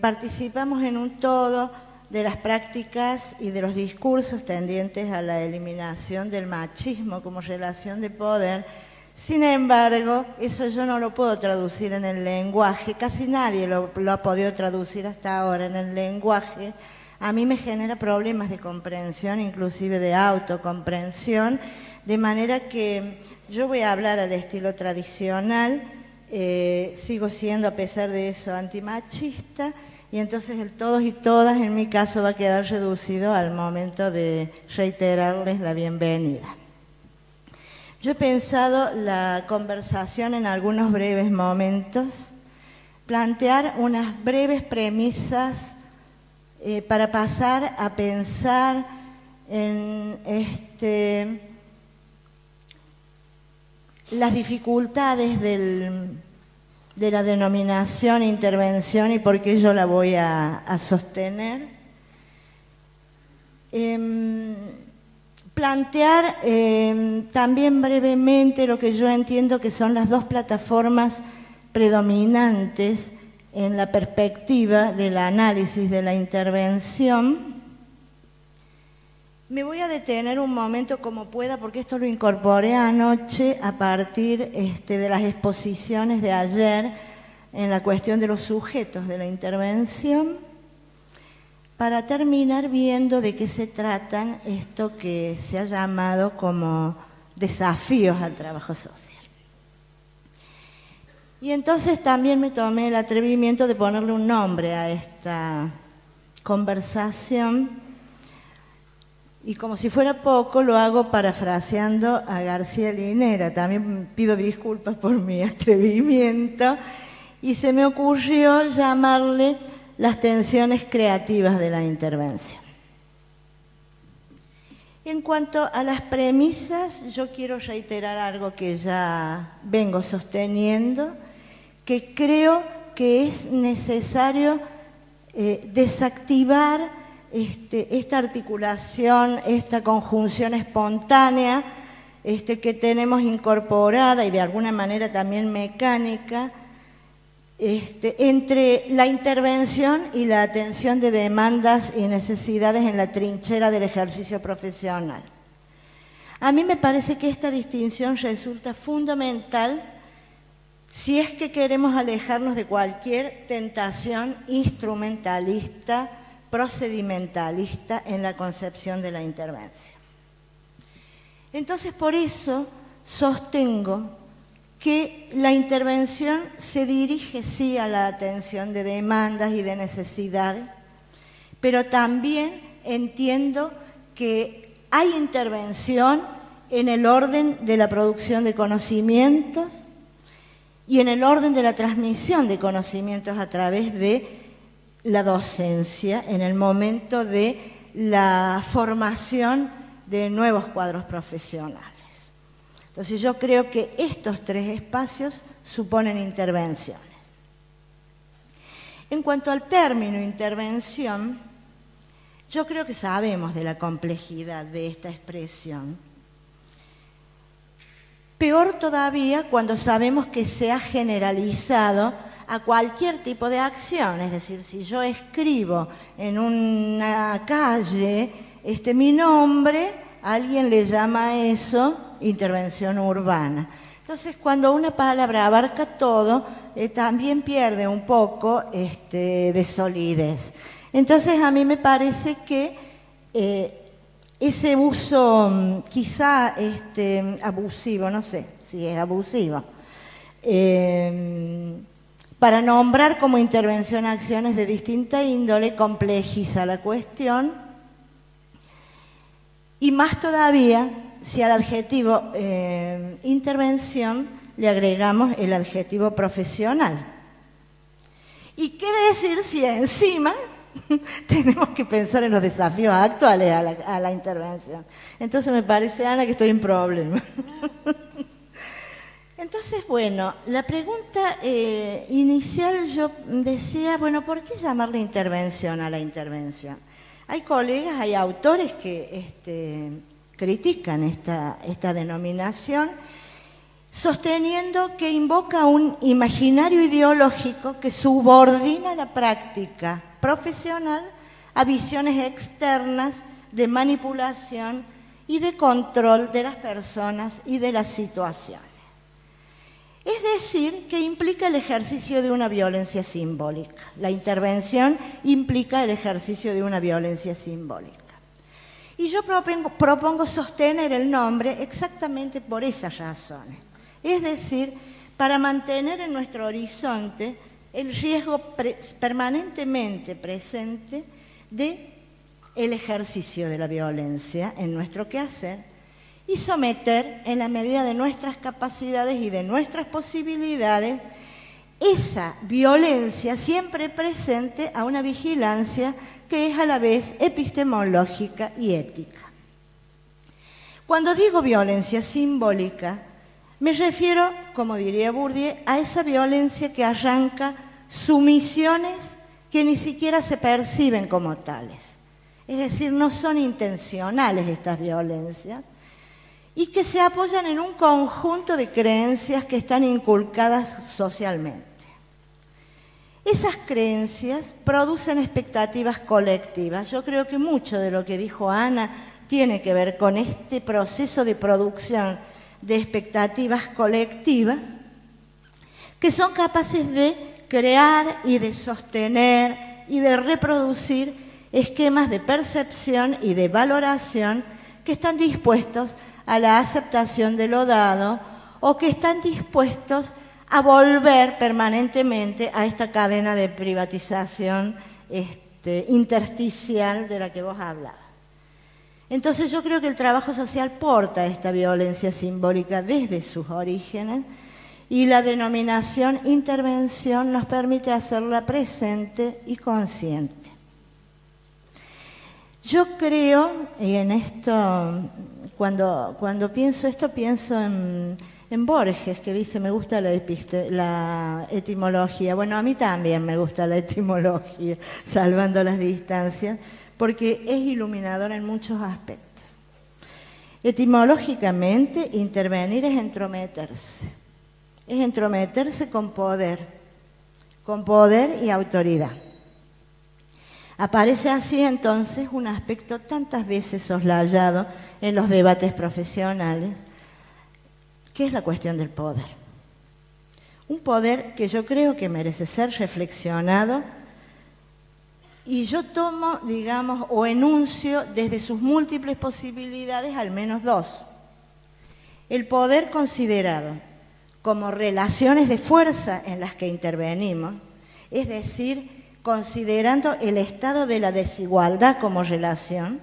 participamos en un todo de las prácticas y de los discursos tendientes a la eliminación del machismo como relación de poder, sin embargo, eso yo no lo puedo traducir en el lenguaje, casi nadie lo ha podido traducir hasta ahora en el lenguaje. A mí me genera problemas de comprensión, inclusive de autocomprensión, de manera que yo voy a hablar al estilo tradicional, sigo siendo a pesar de eso antimachista, y entonces el todos y todas en mi caso va a quedar reducido al momento de reiterarles la bienvenida. Yo he pensado la conversación en algunos breves momentos, plantear unas breves premisas para pasar a pensar en las dificultades de la denominación intervención y por qué yo la voy a sostener. Plantear también brevemente lo que yo entiendo que son las dos plataformas predominantes en la perspectiva del análisis de la intervención. Me voy a detener un momento como pueda, porque esto lo incorporé anoche a partir de las exposiciones de ayer en la cuestión de los sujetos de la intervención, para terminar viendo de qué se tratan esto que se ha llamado como desafíos al trabajo social. Y entonces también me tomé el atrevimiento de ponerle un nombre a esta conversación, y como si fuera poco lo hago parafraseando a García Linera. También pido disculpas por mi atrevimiento, y se me ocurrió llamarle las tensiones creativas de la intervención. En cuanto a las premisas, yo quiero reiterar algo que ya vengo sosteniendo, que creo que es necesario desactivar esta articulación, esta conjunción espontánea que tenemos incorporada y de alguna manera también mecánica, entre la intervención y la atención de demandas y necesidades en la trinchera del ejercicio profesional. A mí me parece que esta distinción resulta fundamental si es que queremos alejarnos de cualquier tentación instrumentalista, procedimentalista en la concepción de la intervención. Entonces, por eso sostengo que la intervención se dirige sí a la atención de demandas y de necesidades, pero también entiendo que hay intervención en el orden de la producción de conocimientos y en el orden de la transmisión de conocimientos a través de la docencia, en el momento de la formación de nuevos cuadros profesionales. Entonces yo creo que estos tres espacios suponen intervenciones. En cuanto al término intervención, yo creo que sabemos de la complejidad de esta expresión. Peor todavía cuando sabemos que se ha generalizado a cualquier tipo de acción. Es decir, si yo escribo en una calle mi nombre, alguien le llama a eso intervención urbana. Entonces, cuando una palabra abarca todo, también pierde un poco de solidez. Entonces, a mí me parece que ese uso quizá abusivo, no sé si es abusivo, para nombrar como intervención acciones de distinta índole, complejiza la cuestión, y más todavía si al adjetivo intervención le agregamos el adjetivo profesional. ¿Y qué decir si encima tenemos que pensar en los desafíos actuales a la intervención? Entonces me parece, Ana, que estoy en problema. Entonces, bueno, la pregunta inicial yo decía, bueno, ¿por qué llamarle intervención a la intervención? Hay colegas, hay autores que critican esta denominación, sosteniendo que invoca un imaginario ideológico que subordina la práctica profesional a visiones externas de manipulación y de control de las personas y de las situaciones. Es decir, que implica el ejercicio de una violencia simbólica. La intervención implica el ejercicio de una violencia simbólica. Y yo propongo sostener el nombre exactamente por esas razones. Es decir, para mantener en nuestro horizonte el riesgo permanentemente presente de el ejercicio de la violencia en nuestro quehacer y someter, en la medida de nuestras capacidades y de nuestras posibilidades, esa violencia siempre presente a una vigilancia que es a la vez epistemológica y ética. Cuando digo violencia simbólica, me refiero, como diría Bourdieu, a esa violencia que arranca sumisiones que ni siquiera se perciben como tales. Es decir, no son intencionales estas violencias y que se apoyan en un conjunto de creencias que están inculcadas socialmente. Esas creencias producen expectativas colectivas. Yo creo que mucho de lo que dijo Ana tiene que ver con este proceso de producción de expectativas colectivas que son capaces de crear y de sostener y de reproducir esquemas de percepción y de valoración que están dispuestos a la aceptación de lo dado o que están dispuestos a volver permanentemente a esta cadena de privatización intersticial de la que vos hablabas. Entonces yo creo que el trabajo social porta esta violencia simbólica desde sus orígenes y la denominación intervención nos permite hacerla presente y consciente. Yo creo, y en esto, cuando pienso esto, pienso en Borges, que dice, me gusta la etimología. Bueno, a mí también me gusta la etimología, salvando las distancias, porque es iluminadora en muchos aspectos. Etimológicamente, intervenir es entrometerse con poder y autoridad. Aparece así entonces un aspecto tantas veces soslayado en los debates profesionales, que es la cuestión del poder. Un poder que yo creo que merece ser reflexionado y yo tomo, digamos, o enuncio desde sus múltiples posibilidades al menos dos. El poder considerado como relaciones de fuerza en las que intervenimos, es decir, considerando el estado de la desigualdad como relación,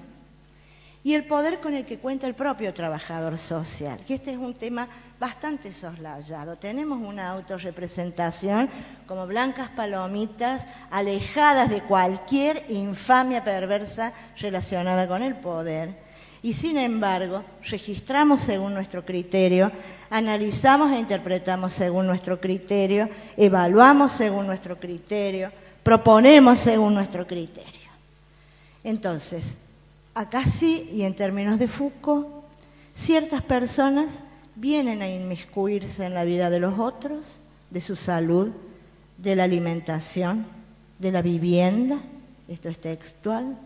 y el poder con el que cuenta el propio trabajador social, que este es un tema bastante soslayado. Tenemos una autorrepresentación como blancas palomitas, alejadas de cualquier infamia perversa relacionada con el poder, y sin embargo, registramos según nuestro criterio, analizamos e interpretamos según nuestro criterio, evaluamos según nuestro criterio, proponemos según nuestro criterio. Entonces, acá sí, y en términos de Foucault, ciertas personas vienen a inmiscuirse en la vida de los otros, de su salud, de la alimentación, de la vivienda, esto es textual.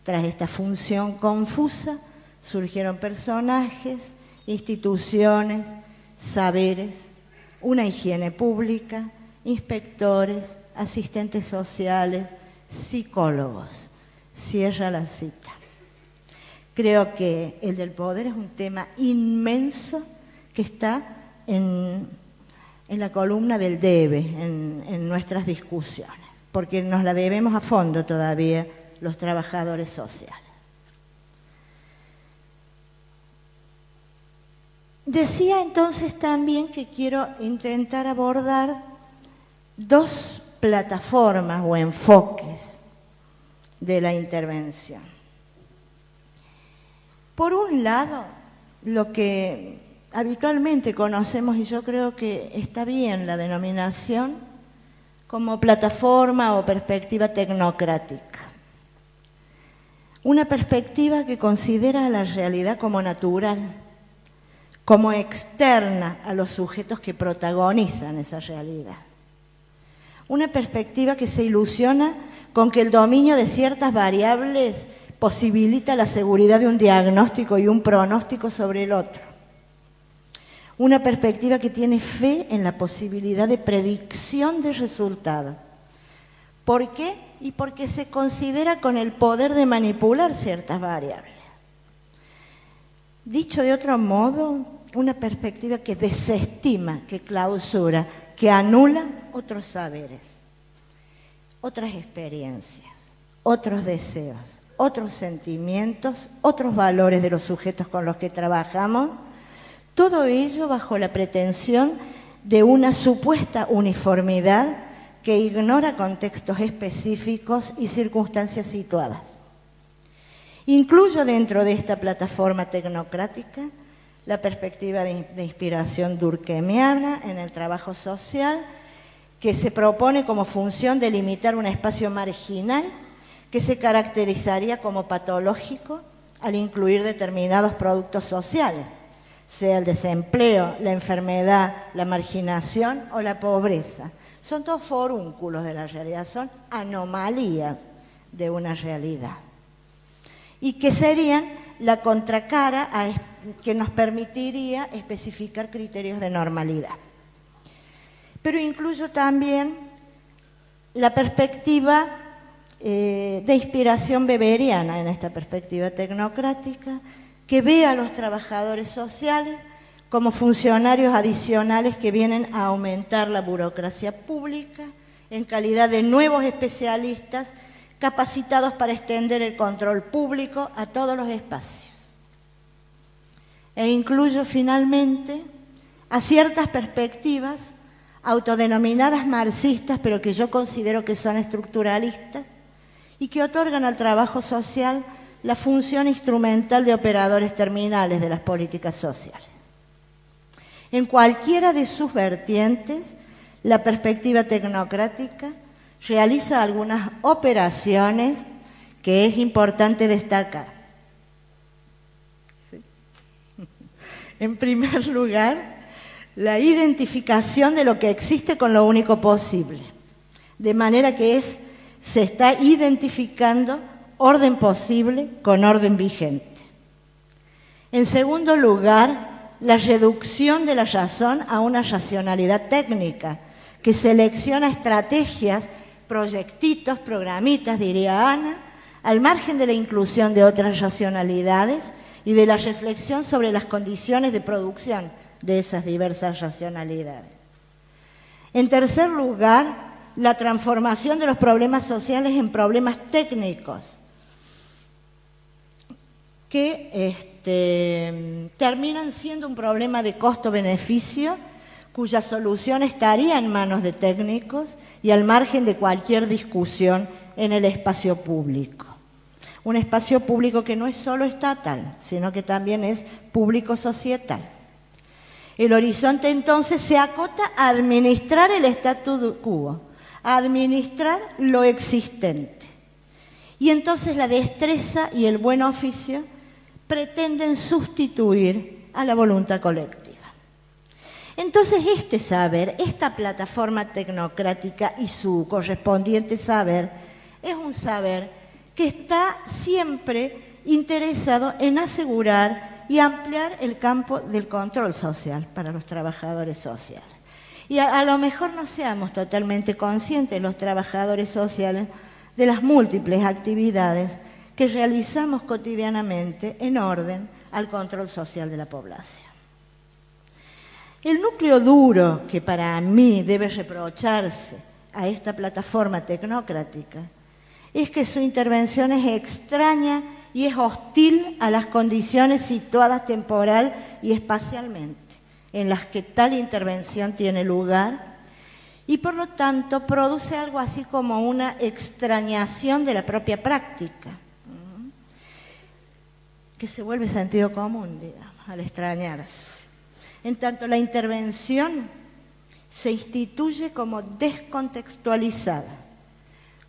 Tras esta función confusa surgieron personajes, instituciones, saberes, una higiene pública, inspectores, asistentes sociales, psicólogos. Cierra la cita. Creo que el del poder es un tema inmenso que está en la columna del debe, en nuestras discusiones, porque nos la debemos a fondo todavía los trabajadores sociales. Decía entonces también que quiero intentar abordar dos plataformas o enfoques de la intervención. Por un lado, lo que habitualmente conocemos, y yo creo que está bien la denominación, como plataforma o perspectiva tecnocrática. Una perspectiva que considera la realidad como natural, como externa a los sujetos que protagonizan esa realidad. Una perspectiva que se ilusiona con que el dominio de ciertas variables posibilita la seguridad de un diagnóstico y un pronóstico sobre el otro. Una perspectiva que tiene fe en la posibilidad de predicción de resultados. ¿Por qué? Y porque se considera con el poder de manipular ciertas variables. Dicho de otro modo, una perspectiva que desestima, que clausura, que anula otros saberes, otras experiencias, otros deseos, otros sentimientos, otros valores de los sujetos con los que trabajamos, todo ello bajo la pretensión de una supuesta uniformidad que ignora contextos específicos y circunstancias situadas. Incluyo dentro de esta plataforma tecnocrática la perspectiva de inspiración durkheimiana en el trabajo social, que se propone como función delimitar un espacio marginal que se caracterizaría como patológico al incluir determinados productos sociales, sea el desempleo, la enfermedad, la marginación o la pobreza. Son todos forúnculos de la realidad, son anomalías de una realidad. Y que serían la contracara que nos permitiría especificar criterios de normalidad. Pero incluyo también la perspectiva de inspiración weberiana en esta perspectiva tecnocrática, que ve a los trabajadores sociales como funcionarios adicionales que vienen a aumentar la burocracia pública en calidad de nuevos especialistas capacitados para extender el control público a todos los espacios. E incluyo finalmente a ciertas perspectivas autodenominadas marxistas, pero que yo considero que son estructuralistas y que otorgan al trabajo social la función instrumental de operadores terminales de las políticas sociales. En cualquiera de sus vertientes, la perspectiva tecnocrática realiza algunas operaciones que es importante destacar. ¿Sí? En primer lugar, la identificación de lo que existe con lo único posible, de manera que se está identificando orden posible con orden vigente. En segundo lugar, la reducción de la razón a una racionalidad técnica, que selecciona estrategias, proyectitos, programitas, diría Ana, al margen de la inclusión de otras racionalidades y de la reflexión sobre las condiciones de producción de esas diversas racionalidades. En tercer lugar, la transformación de los problemas sociales en problemas técnicos, que terminan siendo un problema de costo-beneficio, cuya solución estaría en manos de técnicos y al margen de cualquier discusión en el espacio público. Un espacio público que no es solo estatal, sino que también es público-societal. El horizonte entonces se acota a administrar el statu quo, a administrar lo existente. Y entonces la destreza y el buen oficio pretenden sustituir a la voluntad colectiva. Entonces este saber, esta plataforma tecnocrática y su correspondiente saber, es un saber que está siempre interesado en asegurar y ampliar el campo del control social para los trabajadores sociales. Y a lo mejor no seamos totalmente conscientes los trabajadores sociales de las múltiples actividades que realizamos cotidianamente en orden al control social de la población. El núcleo duro que para mí debe reprocharse a esta plataforma tecnocrática es que su intervención es extraña y es hostil a las condiciones situadas temporal y espacialmente en las que tal intervención tiene lugar y por lo tanto produce algo así como una extrañación de la propia práctica, que se vuelve sentido común, digamos, al extrañarse. En tanto, la intervención se instituye como descontextualizada,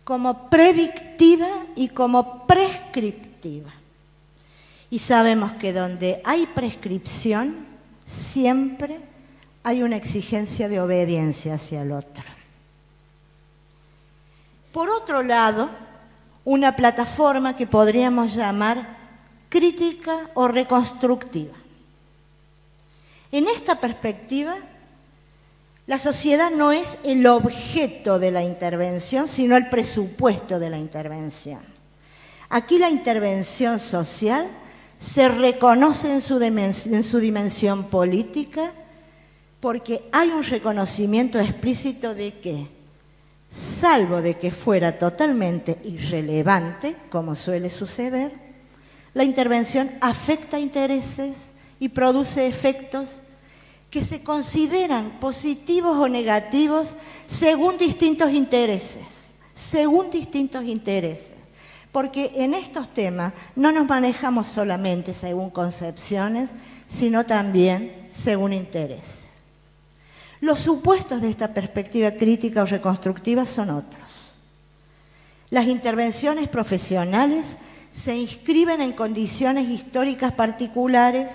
como predictiva y como prescriptiva. Y sabemos que donde hay prescripción, siempre hay una exigencia de obediencia hacia el otro. Por otro lado, una plataforma que podríamos llamar crítica o reconstructiva. En esta perspectiva, la sociedad no es el objeto de la intervención, sino el presupuesto de la intervención. Aquí la intervención social se reconoce en su dimensión política porque hay un reconocimiento explícito de que, salvo de que fuera totalmente irrelevante, como suele suceder, la intervención afecta intereses y produce efectos que se consideran positivos o negativos según distintos intereses. porque en estos temas no nos manejamos solamente según concepciones, sino también según intereses. Los supuestos de esta perspectiva crítica o reconstructiva son otros. Las intervenciones profesionales se inscriben en condiciones históricas particulares,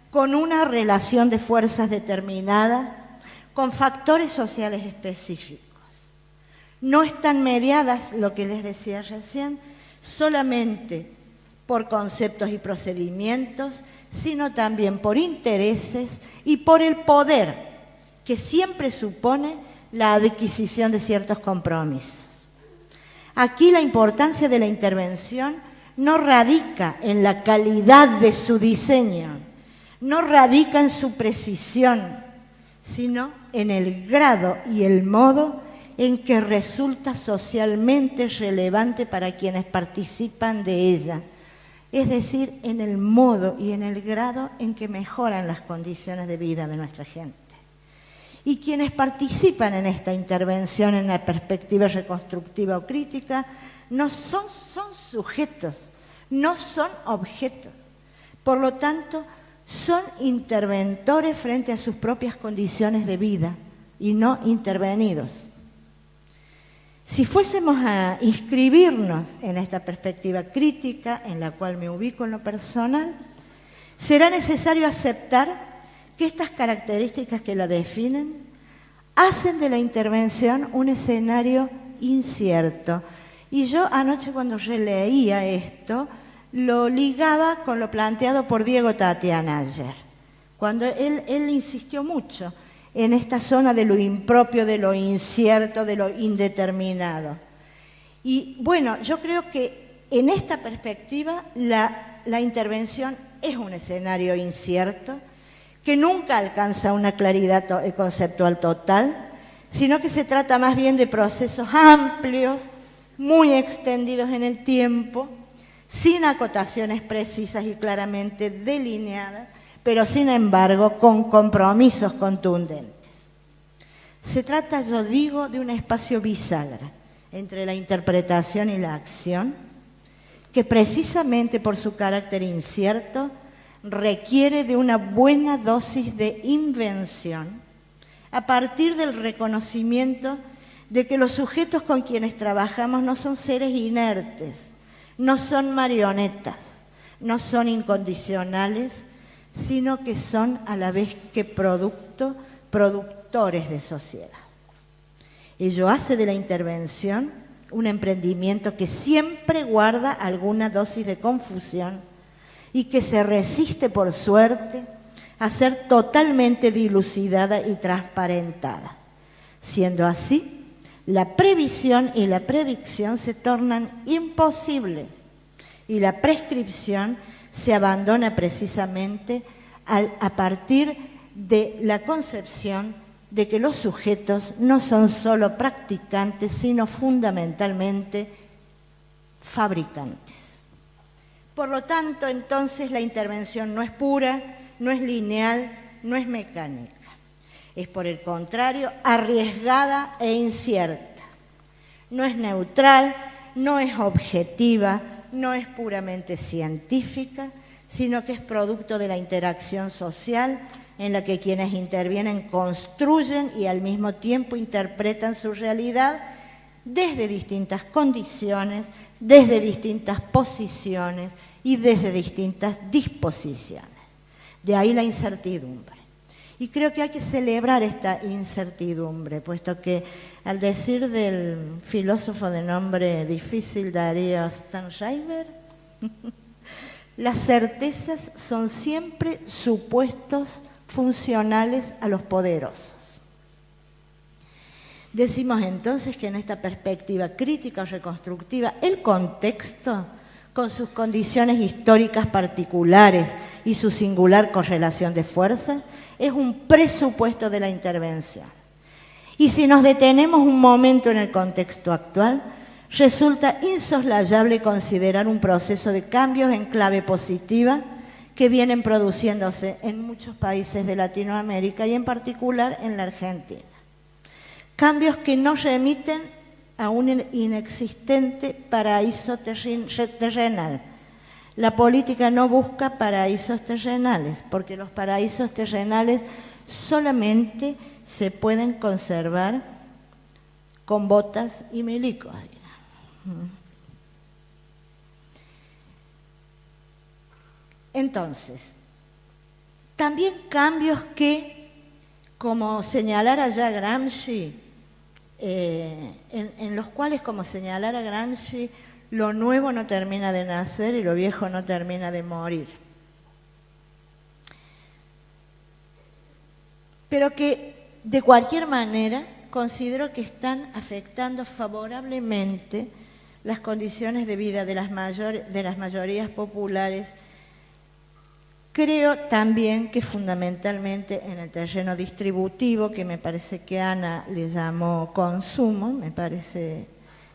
con una relación de fuerzas determinada, con factores sociales específicos. No están mediadas, lo que les decía recién, solamente por conceptos y procedimientos, sino también por intereses y por el poder, que siempre supone la adquisición de ciertos compromisos. Aquí la importancia de la intervención no radica en la calidad de su diseño, no radica en su precisión, sino en el grado y el modo en que resulta socialmente relevante para quienes participan de ella, es decir, en el modo y en el grado en que mejoran las condiciones de vida de nuestra gente. Y quienes participan en esta intervención en la perspectiva reconstructiva o crítica no son sujetos, no son objetos. Por lo tanto, son interventores frente a sus propias condiciones de vida y no intervenidos. Si fuésemos a inscribirnos en esta perspectiva crítica, en la cual me ubico en lo personal, será necesario aceptar que estas características que la definen hacen de la intervención un escenario incierto. Y yo anoche cuando releía esto, lo ligaba con lo planteado por Diego Tatiana ayer, cuando él insistió mucho en esta zona de lo impropio, de lo incierto, de lo indeterminado. Y bueno, yo creo que en esta perspectiva la intervención es un escenario incierto, que nunca alcanza una claridad conceptual total, sino que se trata más bien de procesos amplios, muy extendidos en el tiempo, sin acotaciones precisas y claramente delineadas, pero sin embargo con compromisos contundentes. Se trata, yo digo, de un espacio bisagra entre la interpretación y la acción, que precisamente por su carácter incierto requiere de una buena dosis de invención a partir del reconocimiento de que los sujetos con quienes trabajamos no son seres inertes, no son marionetas, no son incondicionales, sino que son a la vez que productores de sociedad. Ello hace de la intervención un emprendimiento que siempre guarda alguna dosis de confusión y que se resiste, por suerte, a ser totalmente dilucidada y transparentada. Siendo así, la previsión y la predicción se tornan imposibles y la prescripción se abandona precisamente a partir de la concepción de que los sujetos no son solo practicantes, sino fundamentalmente fabricantes. Por lo tanto, entonces, la intervención no es pura, no es lineal, no es mecánica. Es, por el contrario, arriesgada e incierta. No es neutral, no es objetiva, no es puramente científica, sino que es producto de la interacción social en la que quienes intervienen construyen y al mismo tiempo interpretan su realidad desde distintas condiciones, desde distintas posiciones y desde distintas disposiciones. De ahí la incertidumbre. Y creo que hay que celebrar esta incertidumbre, puesto que al decir del filósofo de nombre difícil Darío Stansheimer, las certezas son siempre supuestos funcionales a los poderosos. Decimos entonces que en esta perspectiva crítica o reconstructiva, el contexto, con sus condiciones históricas particulares y su singular correlación de fuerzas, es un presupuesto de la intervención. Y si nos detenemos un momento en el contexto actual, resulta insoslayable considerar un proceso de cambios en clave positiva que vienen produciéndose en muchos países de Latinoamérica y en particular en la Argentina. Cambios que no remiten a un inexistente paraíso terrenal. La política no busca paraísos terrenales, porque los paraísos terrenales solamente se pueden conservar con botas y milicos. Entonces, también cambios que, como señalara ya Gramsci, en los cuales, como señalara Gramsci, lo nuevo no termina de nacer y lo viejo no termina de morir. Pero que, de cualquier manera, considero que están afectando favorablemente las condiciones de vida de las mayorías populares. Creo también que fundamentalmente en el terreno distributivo, que me parece que Ana le llamó consumo, me parece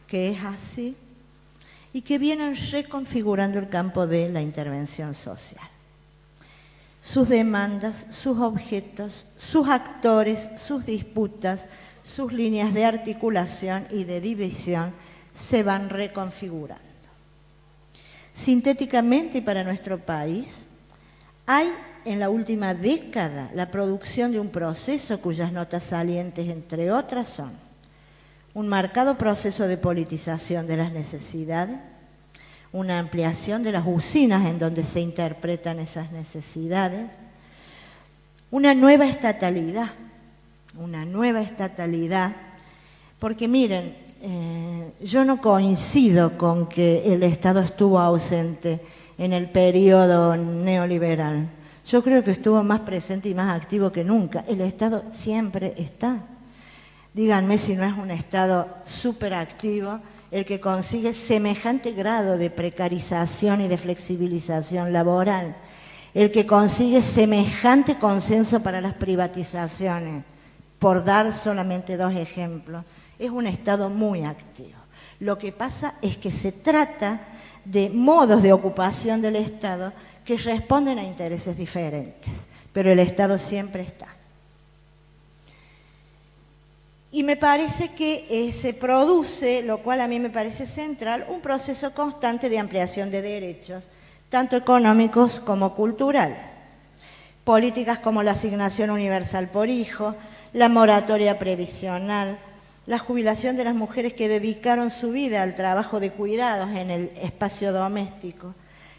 que es así, y que vienen reconfigurando el campo de la intervención social. Sus demandas, sus objetos, sus actores, sus disputas, sus líneas de articulación y de división se van reconfigurando. Sintéticamente, para nuestro país, hay en la última década la producción de un proceso cuyas notas salientes, entre otras, son un marcado proceso de politización de las necesidades, una ampliación de las usinas en donde se interpretan esas necesidades, una nueva estatalidad, porque miren, yo no coincido con que el Estado estuvo ausente en el periodo neoliberal. Yo creo que estuvo más presente y más activo que nunca. El Estado siempre está. Díganme si no es un Estado súper activo el que consigue semejante grado de precarización y de flexibilización laboral, el que consigue semejante consenso para las privatizaciones, por dar solamente 2 ejemplos. Es un Estado muy activo. Lo que pasa es que se trata de modos de ocupación del Estado que responden a intereses diferentes, pero el Estado siempre está. Y me parece que se produce, lo cual a mí me parece central, un proceso constante de ampliación de derechos, tanto económicos como culturales. Políticas como la asignación universal por hijo, la moratoria previsional, la jubilación de las mujeres que dedicaron su vida al trabajo de cuidados en el espacio doméstico,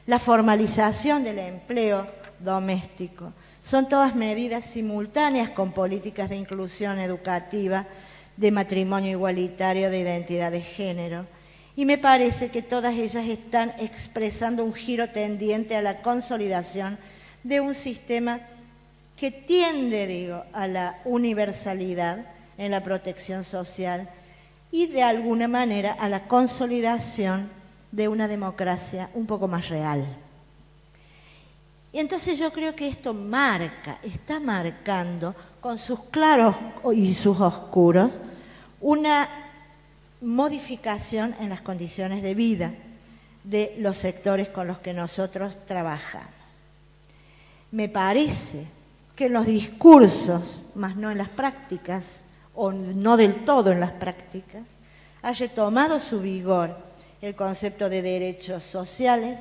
la formalización del empleo doméstico. Son todas medidas simultáneas con políticas de inclusión educativa, de matrimonio igualitario, de identidad de género. Y me parece que todas ellas están expresando un giro tendiente a la consolidación de un sistema que tiende, a la universalidad en la protección social y de alguna manera a la consolidación de una democracia un poco más real. Y entonces yo creo que esto está marcando con sus claros y sus oscuros una modificación en las condiciones de vida de los sectores con los que nosotros trabajamos. Me parece que en los discursos, más no en las prácticas, o no del todo en las prácticas, ha retomado su vigor el concepto de derechos sociales,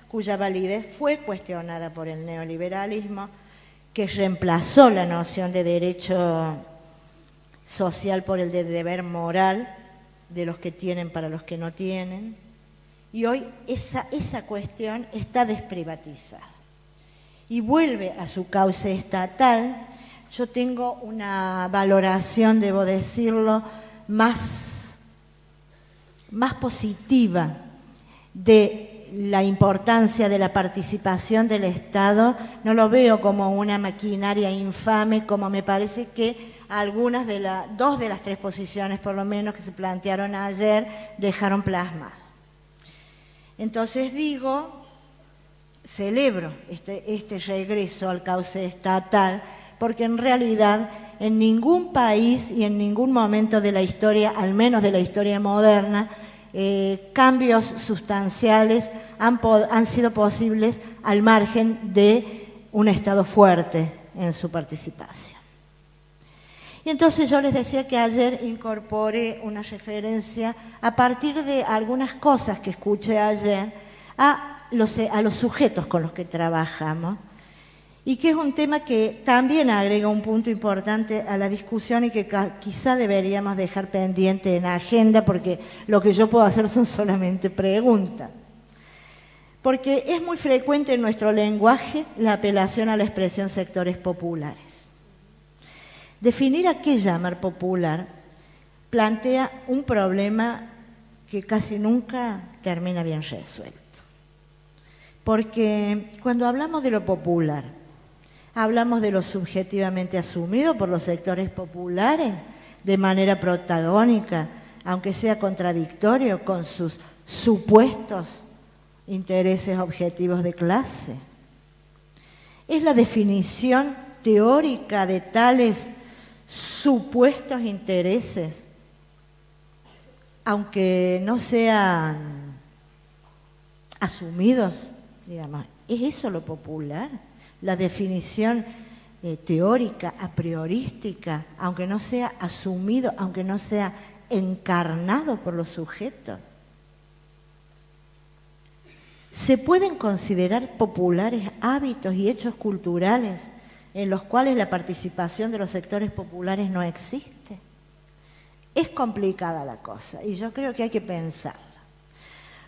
cuya validez fue cuestionada por el neoliberalismo, que reemplazó la noción de derecho social por el de deber moral de los que tienen para los que no tienen. Y hoy esa cuestión está desprivatizada y vuelve a su cauce estatal. Yo tengo una valoración, debo decirlo, más positiva de la importancia de la participación del Estado. No lo veo como una maquinaria infame, como me parece que algunas dos de las 3 posiciones, por lo menos, que se plantearon ayer, dejaron plasma. Entonces celebro este regreso al cauce estatal, porque en realidad en ningún país y en ningún momento de la historia, al menos de la historia moderna, cambios sustanciales han sido posibles al margen de un Estado fuerte en su participación. Y entonces yo les decía que ayer incorporé una referencia a partir de algunas cosas que escuché ayer a los sujetos con los que trabajamos, y que es un tema que también agrega un punto importante a la discusión y que quizá deberíamos dejar pendiente en la agenda, porque lo que yo puedo hacer son solamente preguntas. Porque es muy frecuente en nuestro lenguaje la apelación a la expresión sectores populares. Definir a qué llamar popular plantea un problema que casi nunca termina bien resuelto. Porque cuando hablamos de lo popular, hablamos de lo subjetivamente asumido por los sectores populares de manera protagónica, aunque sea contradictorio con sus supuestos intereses objetivos de clase. Es la definición teórica de tales supuestos intereses, aunque no sean asumidos, digamos. ¿Es eso lo popular? La definición teórica, a priorística, aunque no sea asumido, aunque no sea encarnado por los sujetos. ¿Se pueden considerar populares hábitos y hechos culturales en los cuales la participación de los sectores populares no existe? Es complicada la cosa y yo creo que hay que pensarla.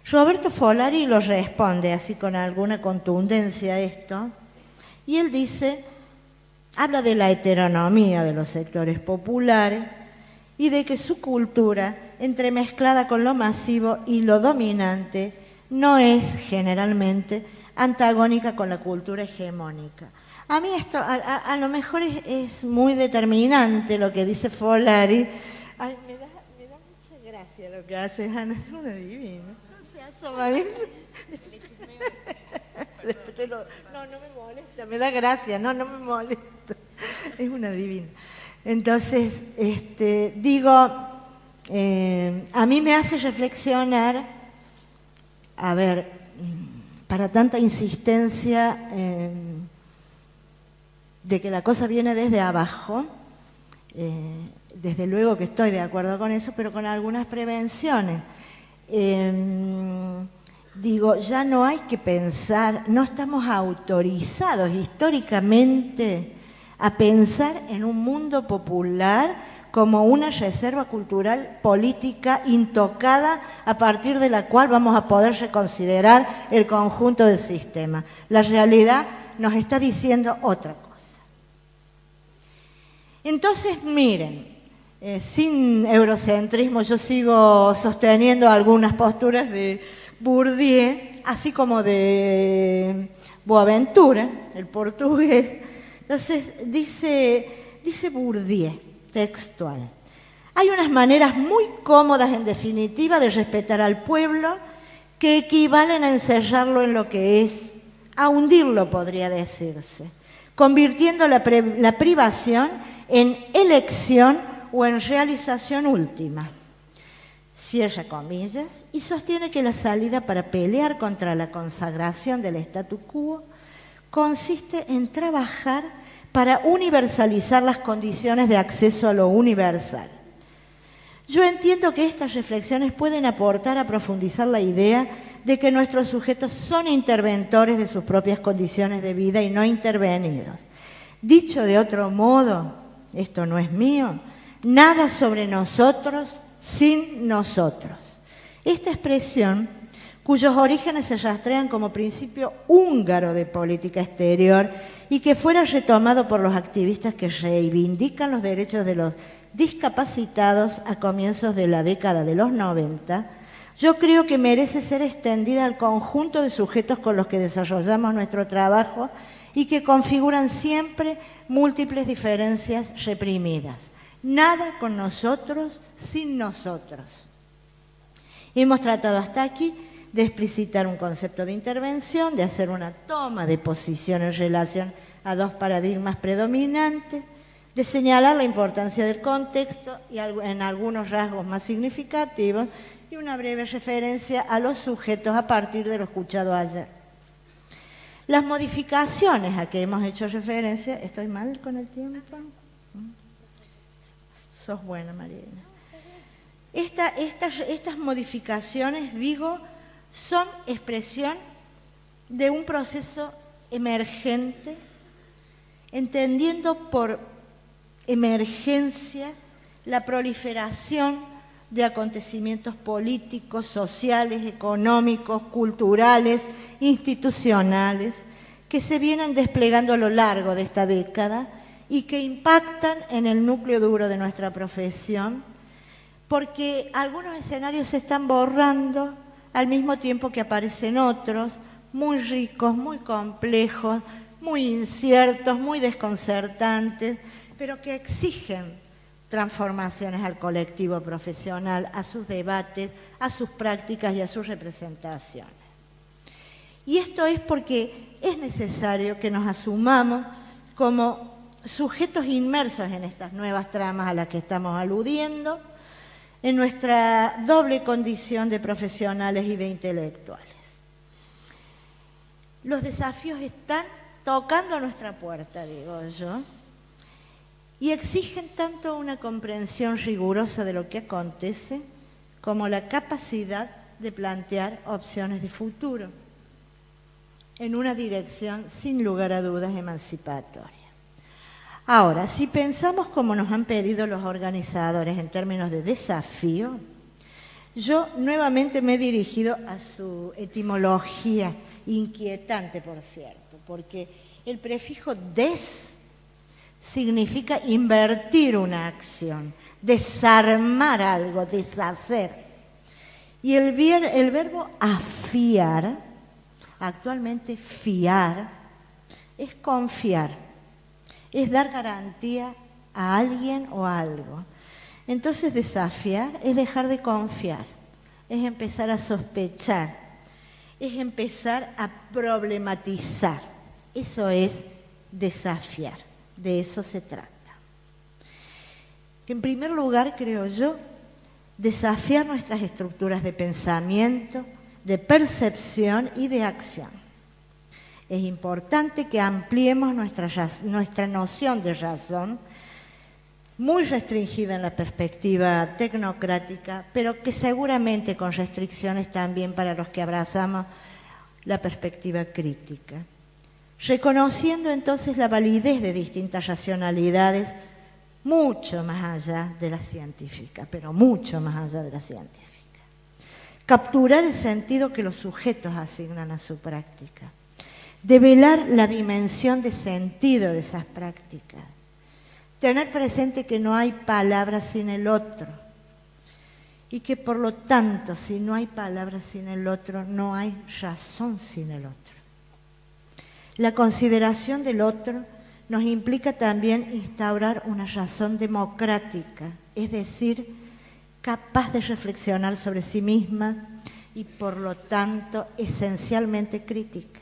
Roberto Folari lo responde así con alguna contundencia a esto, y él dice, habla de la heteronomía de los sectores populares y de que su cultura, entremezclada con lo masivo y lo dominante, no es generalmente antagónica con la cultura hegemónica. A mí esto, a lo mejor es muy determinante lo que dice Folari. Ay, me da mucha gracia lo que haces, Ana, es una divina. No se asoma bien. No me molesta, me da gracia, no me molesta. Es una divina. Entonces, digo, a mí me hace reflexionar, a ver, para tanta insistencia de que la cosa viene desde abajo, desde luego que estoy de acuerdo con eso, pero con algunas prevenciones. Digo, ya no hay que pensar, no estamos autorizados históricamente a pensar en un mundo popular como una reserva cultural política intocada a partir de la cual vamos a poder reconsiderar el conjunto del sistema. La realidad nos está diciendo otra cosa. Entonces, miren, sin eurocentrismo, yo sigo sosteniendo algunas posturas de Bourdieu, así como de Boaventura, el portugués. Entonces, dice Bourdieu, textual, hay unas maneras muy cómodas, en definitiva, de respetar al pueblo que equivalen a encerrarlo en lo que es, a hundirlo, podría decirse, convirtiendo la privación en elección o en realización última. Cierra comillas, y sostiene que la salida para pelear contra la consagración del statu quo consiste en trabajar para universalizar las condiciones de acceso a lo universal. Yo entiendo que estas reflexiones pueden aportar a profundizar la idea de que nuestros sujetos son interventores de sus propias condiciones de vida y no intervenidos. Dicho de otro modo, esto no es mío, nada sobre nosotros sin nosotros. Esta expresión, cuyos orígenes se rastrean como principio húngaro de política exterior y que fuera retomado por los activistas que reivindican los derechos de los discapacitados a comienzos de la década de los 90, yo creo que merece ser extendida al conjunto de sujetos con los que desarrollamos nuestro trabajo y que configuran siempre múltiples diferencias reprimidas. Nada con nosotros sin nosotros. Hemos tratado hasta aquí de explicitar un concepto de intervención, de hacer una toma de posición en relación a dos paradigmas predominantes, de señalar la importancia del contexto y en algunos rasgos más significativos, y una breve referencia a los sujetos a partir de lo escuchado ayer. Las modificaciones a que hemos hecho referencia, ¿estoy mal con el tiempo? Sos buena, Mariana. Estas modificaciones, digo, son expresión de un proceso emergente, entendiendo por emergencia la proliferación de acontecimientos políticos, sociales, económicos, culturales, institucionales, que se vienen desplegando a lo largo de esta década y que impactan en el núcleo duro de nuestra profesión, porque algunos escenarios se están borrando al mismo tiempo que aparecen otros, muy ricos, muy complejos, muy inciertos, muy desconcertantes, pero que exigen transformaciones al colectivo profesional, a sus debates, a sus prácticas y a sus representaciones. Y esto es porque es necesario que nos asumamos como sujetos inmersos en estas nuevas tramas a las que estamos aludiendo, en nuestra doble condición de profesionales y de intelectuales. Los desafíos están tocando a nuestra puerta, digo yo, y exigen tanto una comprensión rigurosa de lo que acontece como la capacidad de plantear opciones de futuro en una dirección sin lugar a dudas emancipatoria. Ahora, si pensamos como nos han pedido los organizadores en términos de desafío, yo nuevamente me he dirigido a su etimología, inquietante por cierto, porque el prefijo des significa invertir una acción, desarmar algo, deshacer. Y el verbo afiar, actualmente fiar, es confiar. Es dar garantía a alguien o a algo. Entonces desafiar es dejar de confiar, es empezar a sospechar, es empezar a problematizar. Eso es desafiar, de eso se trata. En primer lugar, creo yo, desafiar nuestras estructuras de pensamiento, de percepción y de acción. Es importante que ampliemos nuestra noción de razón, muy restringida en la perspectiva tecnocrática, pero que seguramente con restricciones también para los que abrazamos la perspectiva crítica. Reconociendo entonces la validez de distintas racionalidades mucho más allá de la científica, pero mucho más allá de la científica. Capturar el sentido que los sujetos asignan a su práctica. Develar la dimensión de sentido de esas prácticas. Tener presente que no hay palabra sin el otro y que por lo tanto, si no hay palabra sin el otro, no hay razón sin el otro. La consideración del otro nos implica también instaurar una razón democrática, es decir, capaz de reflexionar sobre sí misma y por lo tanto esencialmente crítica.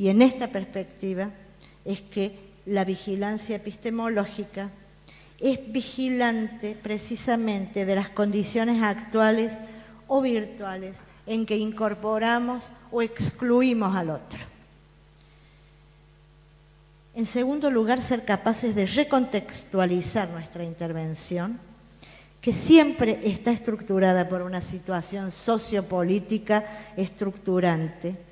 Y en esta perspectiva es que la vigilancia epistemológica es vigilante precisamente de las condiciones actuales o virtuales en que incorporamos o excluimos al otro. En segundo lugar, ser capaces de recontextualizar nuestra intervención, que siempre está estructurada por una situación sociopolítica estructurante,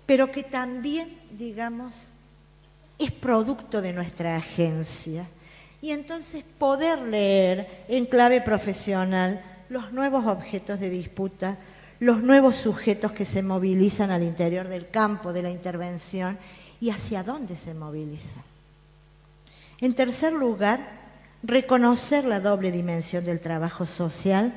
pero que también, digamos, es producto de nuestra agencia. Y entonces poder leer en clave profesional los nuevos objetos de disputa, los nuevos sujetos que se movilizan al interior del campo de la intervención y hacia dónde se movilizan. En tercer lugar, reconocer la doble dimensión del trabajo social,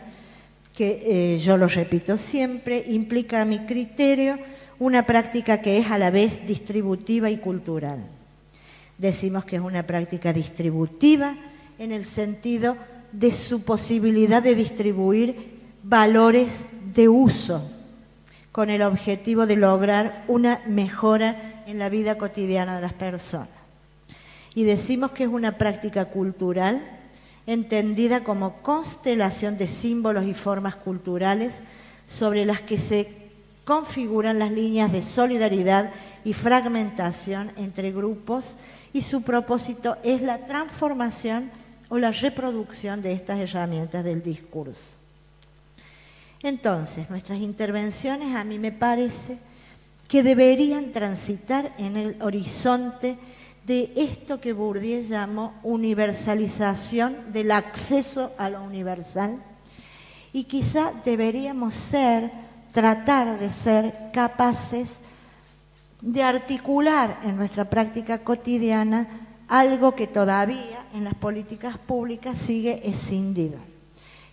que yo lo repito siempre, implica a mi criterio una práctica que es a la vez distributiva y cultural. Decimos que es una práctica distributiva en el sentido de su posibilidad de distribuir valores de uso con el objetivo de lograr una mejora en la vida cotidiana de las personas. Y decimos que es una práctica cultural entendida como constelación de símbolos y formas culturales sobre las que se configuran las líneas de solidaridad y fragmentación entre grupos y su propósito es la transformación o la reproducción de estas herramientas del discurso. Entonces, nuestras intervenciones a mí me parece que deberían transitar en el horizonte de esto que Bourdieu llamó universalización del acceso a lo universal, y quizá deberíamos tratar de ser capaces de articular en nuestra práctica cotidiana algo que todavía en las políticas públicas sigue escindido,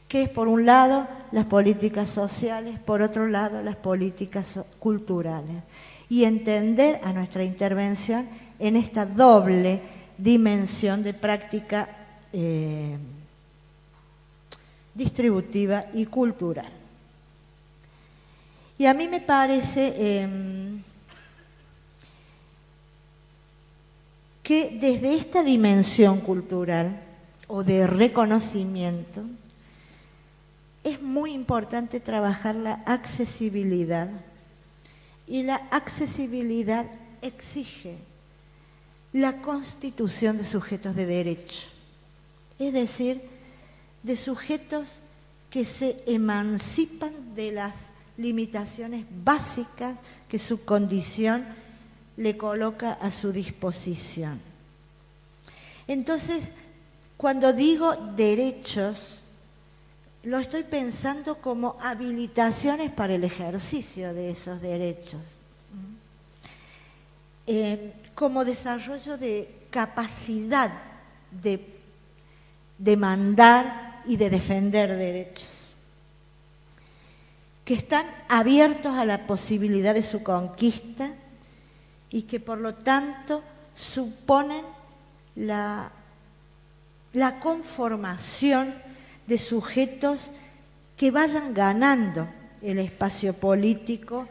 que es por un lado las políticas sociales, por otro lado las políticas culturales, y entender a nuestra intervención en esta doble dimensión de práctica distributiva y cultural. Y a mí me parece que desde esta dimensión cultural o de reconocimiento es muy importante trabajar la accesibilidad, y la accesibilidad exige la constitución de sujetos de derecho, es decir, de sujetos que se emancipan de las limitaciones básicas que su condición le coloca a su disposición. Entonces, cuando digo derechos, lo estoy pensando como habilitaciones para el ejercicio de esos derechos, como desarrollo de capacidad de demandar y de defender derechos, que están abiertos a la posibilidad de su conquista y que por lo tanto suponen la conformación de sujetos que vayan ganando el espacio político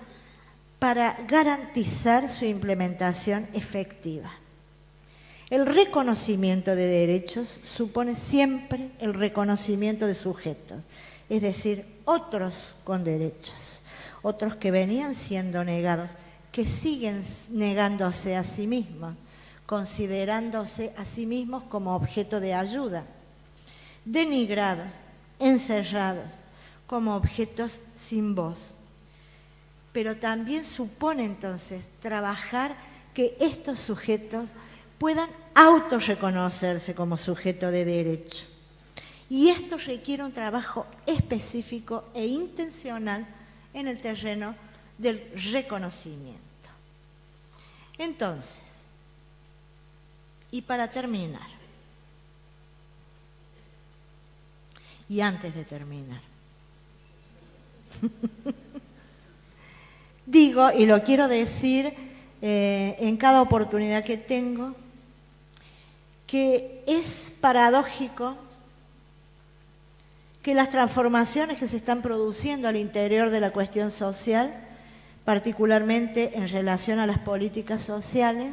para garantizar su implementación efectiva. El reconocimiento de derechos supone siempre el reconocimiento de sujetos, es decir, otros con derechos, otros que venían siendo negados, que siguen negándose a sí mismos, considerándose a sí mismos como objeto de ayuda, denigrados, encerrados, como objetos sin voz. Pero también supone entonces trabajar que estos sujetos puedan autorreconocerse como sujeto de derecho. Y esto requiere un trabajo específico e intencional en el terreno del reconocimiento. Entonces, y para terminar, y antes de terminar, digo, y lo quiero decir en cada oportunidad que tengo, que es paradójico que las transformaciones que se están produciendo al interior de la cuestión social, particularmente en relación a las políticas sociales,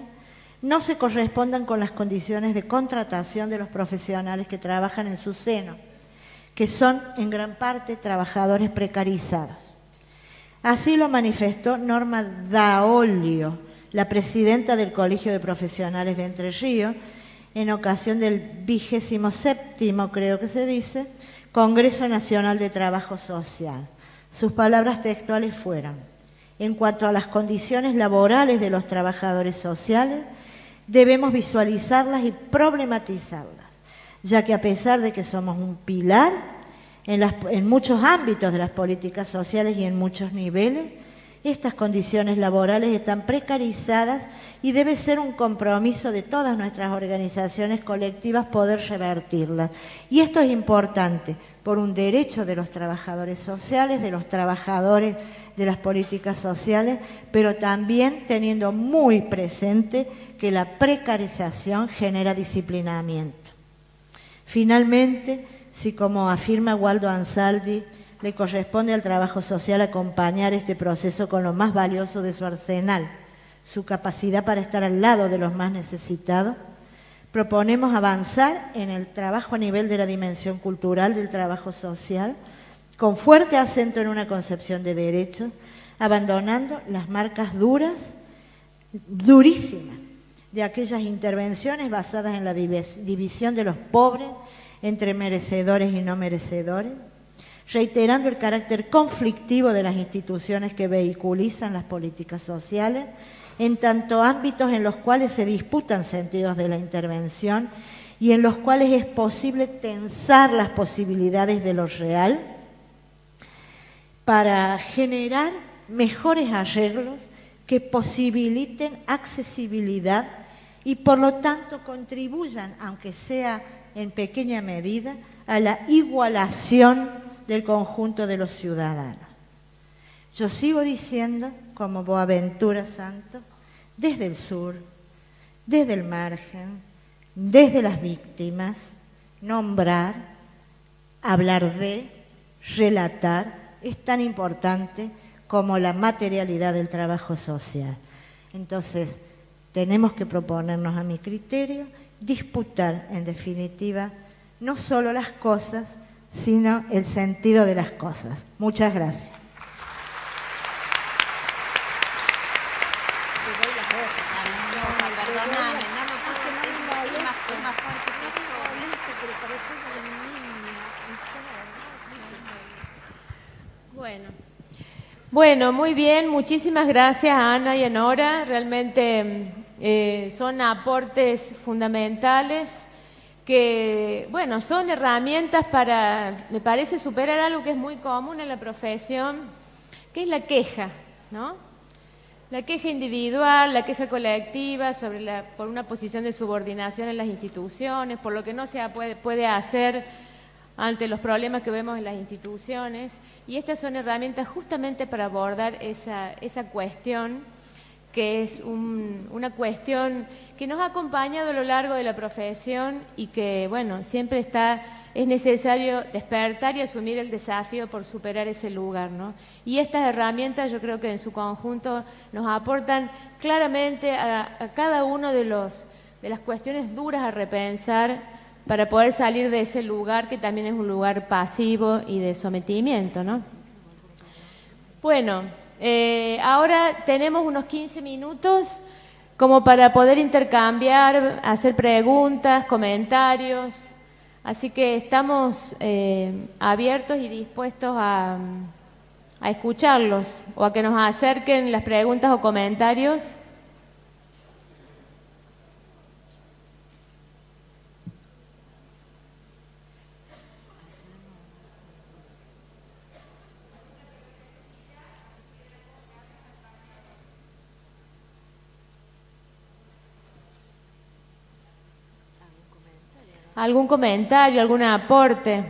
no se correspondan con las condiciones de contratación de los profesionales que trabajan en su seno, que son en gran parte trabajadores precarizados. Así lo manifestó Norma Daolio, la presidenta del Colegio de Profesionales de Entre Ríos, en ocasión del 27º, creo que se dice, Congreso Nacional de Trabajo Social. Sus palabras textuales fueron: en cuanto a las condiciones laborales de los trabajadores sociales, debemos visualizarlas y problematizarlas, ya que a pesar de que somos un pilar en muchos ámbitos de las políticas sociales y en muchos niveles, estas condiciones laborales están precarizadas y debe ser un compromiso de todas nuestras organizaciones colectivas poder revertirlas. Y esto es importante por un derecho de los trabajadores sociales, de los trabajadores de las políticas sociales, pero también teniendo muy presente que la precarización genera disciplinamiento. Finalmente, si como afirma Waldo Ansaldi, le corresponde al trabajo social acompañar este proceso con lo más valioso de su arsenal, su capacidad para estar al lado de los más necesitados, proponemos avanzar en el trabajo a nivel de la dimensión cultural del trabajo social, con fuerte acento en una concepción de derechos, abandonando las marcas durísimas, de aquellas intervenciones basadas en la división de los pobres entre merecedores y no merecedores, reiterando el carácter conflictivo de las instituciones que vehiculizan las políticas sociales, en tanto ámbitos en los cuales se disputan sentidos de la intervención y en los cuales es posible tensar las posibilidades de lo real para generar mejores arreglos que posibiliten accesibilidad y por lo tanto contribuyan, aunque sea en pequeña medida, a la igualación del conjunto de los ciudadanos. Yo sigo diciendo, como Boaventura Santos, desde el sur, desde el margen, desde las víctimas, nombrar, hablar de, relatar, es tan importante como la materialidad del trabajo social. Entonces, tenemos que proponernos, a mi criterio, disputar, en definitiva, no solo las cosas, sino el sentido de las cosas. Muchas gracias. Bueno, muy bien, muchísimas gracias a Ana y a Nora, realmente son aportes fundamentales que, bueno, son herramientas para, me parece, superar algo que es muy común en la profesión, que es la queja, ¿no? La queja individual, la queja colectiva por una posición de subordinación en las instituciones, por lo que no se puede hacer ante los problemas que vemos en las instituciones, y estas son herramientas justamente para abordar esa cuestión, que es una cuestión que nos ha acompañado a lo largo de la profesión y que, bueno, siempre es necesario despertar y asumir el desafío por superar ese lugar, ¿no? Y estas herramientas yo creo que en su conjunto nos aportan claramente a cada uno de las cuestiones duras a repensar para poder salir de ese lugar que también es un lugar pasivo y de sometimiento, ¿no? Bueno, ahora tenemos unos 15 minutos como para poder intercambiar, hacer preguntas, comentarios, así que estamos abiertos y dispuestos a escucharlos o a que nos acerquen las preguntas o comentarios. ¿Algún comentario, algún aporte?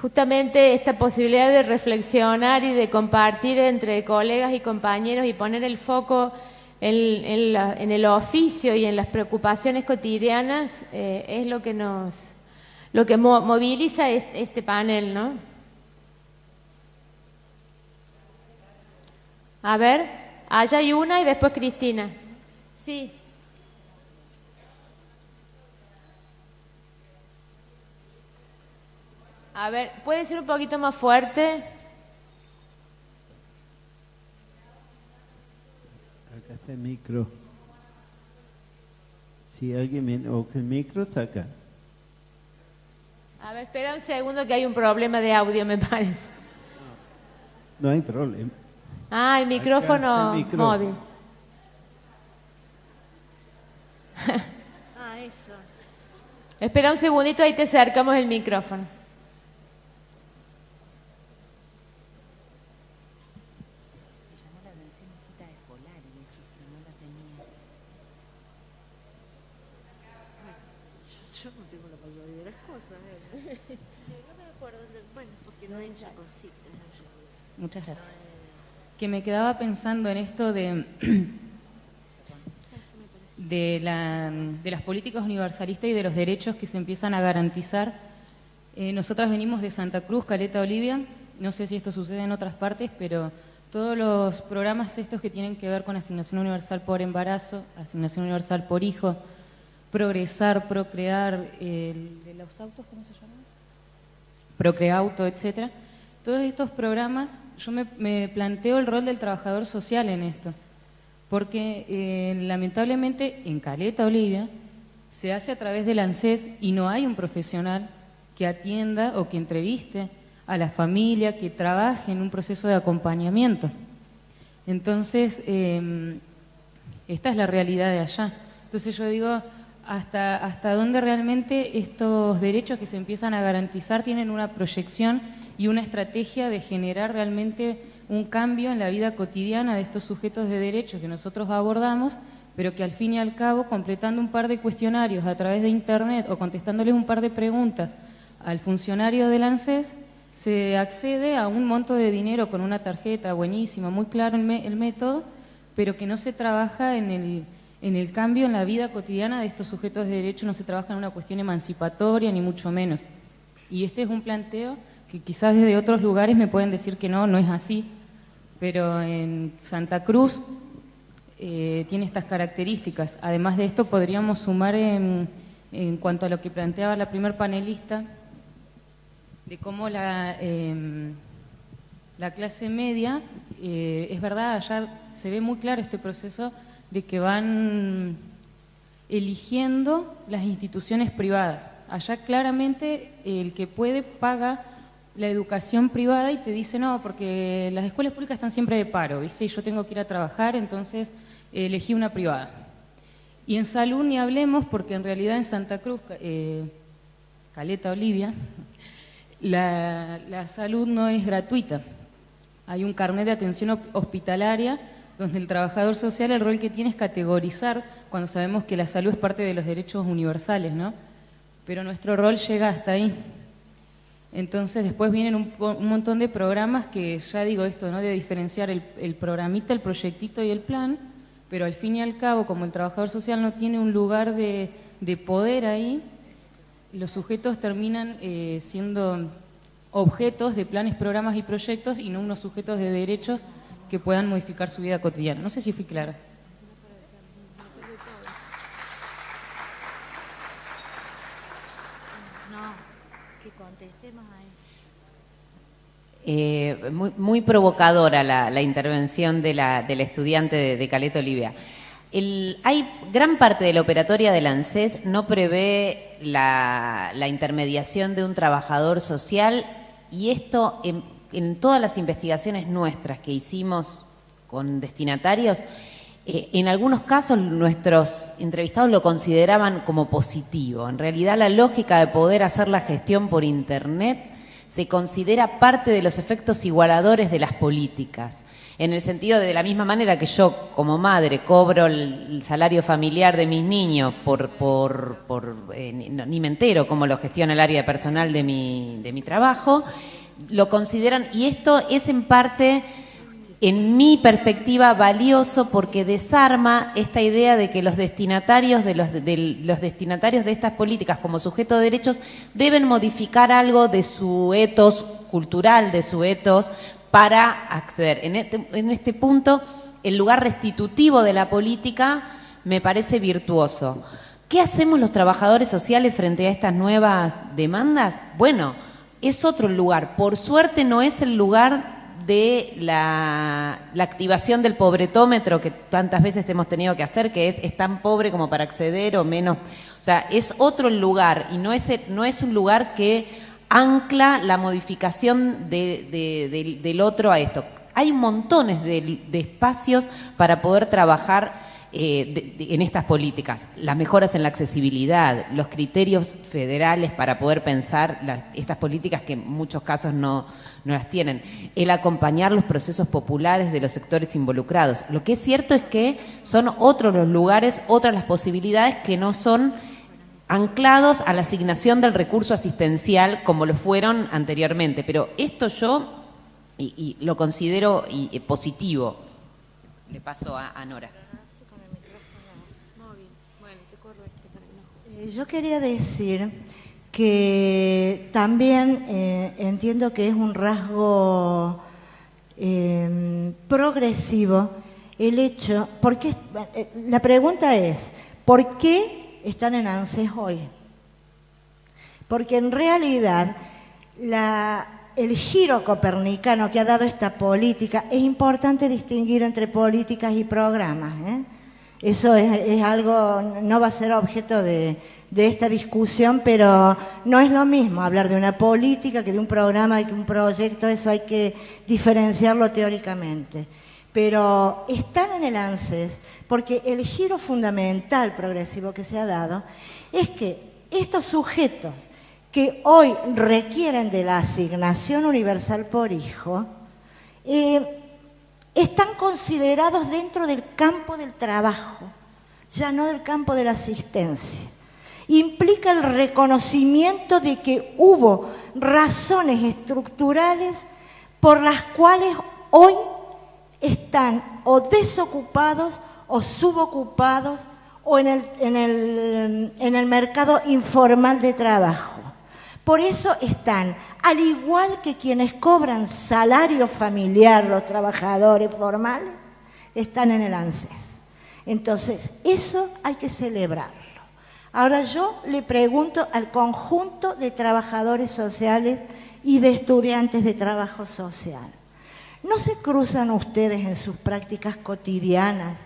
Justamente esta posibilidad de reflexionar y de compartir entre colegas y compañeros y poner el foco en el oficio y en las preocupaciones cotidianas es lo que moviliza este panel, ¿no? A ver, allá hay una y después Cristina. Sí. A ver, ¿puede ser un poquito más fuerte? Acá está el micro. Si alguien o que el micro está acá. A ver, espera un segundo que hay un problema de audio, me parece. No hay problema. Ah, el micrófono móvil. Ah, eso. Espera un segundito, ahí te acercamos el micrófono. Yo no tengo la mayoría de las cosas. Sí, no me acuerdo. Bueno, porque no he hecho cositas. Muchas gracias. Que me quedaba pensando en esto de las políticas universalistas y de los derechos que se empiezan a garantizar. Nosotras venimos de Santa Cruz, Caleta, Olivia. No sé si esto sucede en otras partes, pero todos los programas estos que tienen que ver con asignación universal por embarazo, asignación universal por hijo, Progresar, Procrear, de los autos, ¿cómo se llama? Procreauto, etcétera. Todos estos programas, yo me planteo el rol del trabajador social en esto, porque lamentablemente en Caleta Olivia se hace a través del ANSES y no hay un profesional que atienda o que entreviste a la familia, que trabaje en un proceso de acompañamiento. Entonces, esta es la realidad de allá. Entonces yo digo, hasta dónde realmente estos derechos que se empiezan a garantizar tienen una proyección y una estrategia de generar realmente un cambio en la vida cotidiana de estos sujetos de derechos que nosotros abordamos, pero que al fin y al cabo, completando un par de cuestionarios a través de internet o contestándoles un par de preguntas al funcionario del ANSES, se accede a un monto de dinero con una tarjeta buenísima, muy claro el método, pero que no se trabaja en el cambio en la vida cotidiana de estos sujetos de derecho, no se trabaja en una cuestión emancipatoria, ni mucho menos. Y este es un planteo que quizás desde otros lugares me pueden decir que no es así, pero en Santa Cruz tiene estas características. Además de esto, podríamos sumar en cuanto a lo que planteaba la primer panelista, de cómo la clase media, es verdad, allá se ve muy claro este proceso de que van eligiendo las instituciones privadas. Allá claramente el que puede paga la educación privada y te dice no, porque las escuelas públicas están siempre de paro, ¿viste? Y yo tengo que ir a trabajar, entonces elegí una privada. Y en salud ni hablemos, porque en realidad en Santa Cruz, Caleta Olivia, la salud no es gratuita. Hay un carnet de atención hospitalaria donde el trabajador social, el rol que tiene es categorizar, cuando sabemos que la salud es parte de los derechos universales, ¿no? Pero nuestro rol llega hasta ahí. Entonces después vienen un montón de programas que, ya digo esto, ¿no?, de diferenciar el programita, el proyectito y el plan, pero al fin y al cabo, como el trabajador social no tiene un lugar de poder ahí, los sujetos terminan siendo objetos de planes, programas y proyectos y no unos sujetos de derechos que puedan modificar su vida cotidiana. No sé si fui clara. Que contestemos ahí. Muy provocadora la intervención de la estudiante de Caleta Olivia. Hay gran parte de la operatoria del ANSES no prevé la intermediación de un trabajador social, y esto en todas las investigaciones nuestras que hicimos con destinatarios, en algunos casos nuestros entrevistados lo consideraban como positivo. En realidad la lógica de poder hacer la gestión por Internet se considera parte de los efectos igualadores de las políticas, en el sentido de la misma manera que yo como madre cobro el salario familiar de mis niños ni me entero cómo lo gestiona el área personal de mi trabajo, lo consideran, y esto es en parte, en mi perspectiva, valioso porque desarma esta idea de que los destinatarios de estas políticas como sujetos de derechos deben modificar algo de su etos cultural, de su etos, para acceder. En este punto, el lugar restitutivo de la política me parece virtuoso. ¿Qué hacemos los trabajadores sociales frente a estas nuevas demandas? Bueno, es otro lugar. Por suerte no es el lugar de la activación del pobretómetro que tantas veces hemos tenido que hacer, que es tan pobre como para acceder o menos. O sea, es otro lugar y no es un lugar que ancla la modificación del otro a esto. Hay montones de espacios para poder trabajar en estas políticas, las mejoras en la accesibilidad, los criterios federales para poder pensar estas políticas que en muchos casos no las tienen, el acompañar los procesos populares de los sectores involucrados. Lo que es cierto es que son otros los lugares, otras las posibilidades que no son anclados a la asignación del recurso asistencial como lo fueron anteriormente, pero esto yo y lo considero positivo. Le paso a Nora. Yo quería decir que también entiendo que es un rasgo progresivo el hecho, porque la pregunta es, ¿por qué están en ANSES hoy? Porque en realidad el giro copernicano que ha dado esta política, es importante distinguir entre políticas y programas, ¿eh? Eso es algo, no va a ser objeto de esta discusión, pero no es lo mismo hablar de una política que de un programa, de que un proyecto, eso hay que diferenciarlo teóricamente. Pero están en el ANSES porque el giro fundamental progresivo que se ha dado es que estos sujetos que hoy requieren de la asignación universal por hijo, están considerados dentro del campo del trabajo, ya no del campo de la asistencia. Implica el reconocimiento de que hubo razones estructurales por las cuales hoy están o desocupados o subocupados o en el mercado informal de trabajo. Por eso están, al igual que quienes cobran salario familiar, los trabajadores formales, están en el ANSES. Entonces, eso hay que celebrarlo. Ahora yo le pregunto al conjunto de trabajadores sociales y de estudiantes de trabajo social, ¿no se cruzan ustedes en sus prácticas cotidianas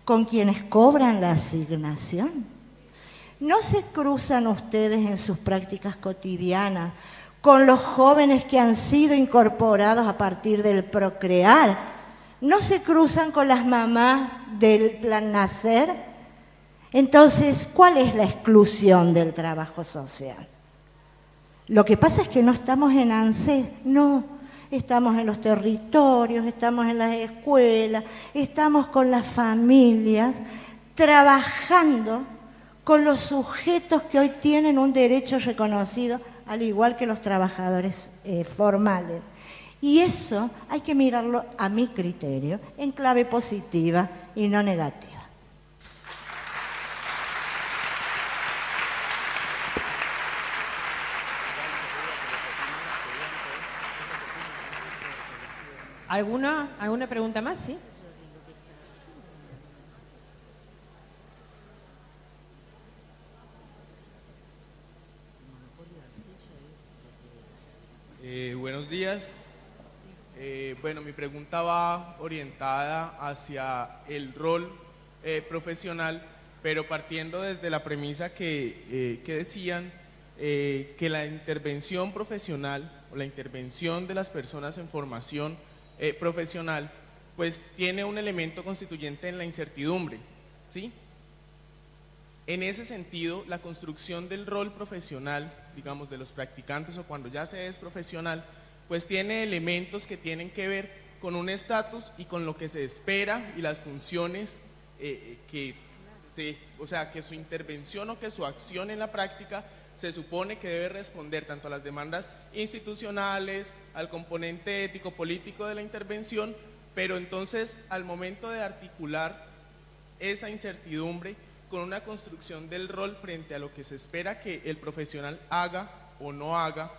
con quienes cobran la asignación? ¿No se cruzan ustedes en sus prácticas cotidianas con los jóvenes que han sido incorporados a partir del procrear? ¿No se cruzan con las mamás del Plan Nacer? Entonces, ¿cuál es la exclusión del trabajo social? Lo que pasa es que no estamos en ANSES, no. Estamos en los territorios, estamos en las escuelas, estamos con las familias, trabajando con los sujetos que hoy tienen un derecho reconocido, al igual que los trabajadores formales. Y eso hay que mirarlo, a mi criterio, en clave positiva y no negativa. ¿Alguna pregunta más? ¿Sí? Buenos días. Bueno, mi pregunta va orientada hacia el rol profesional, pero partiendo desde la premisa que decían que la intervención profesional o la intervención de las personas en formación profesional, pues tiene un elemento constituyente en la incertidumbre, ¿sí? En ese sentido, la construcción del rol profesional, digamos, de los practicantes o cuando ya se es profesional, pues tiene elementos que tienen que ver con un estatus y con lo que se espera y las funciones o sea, que su intervención o que su acción en la práctica se supone que debe responder tanto a las demandas institucionales, al componente ético-político de la intervención, pero entonces al momento de articular esa incertidumbre con una construcción del rol frente a lo que se espera que el profesional haga o no haga,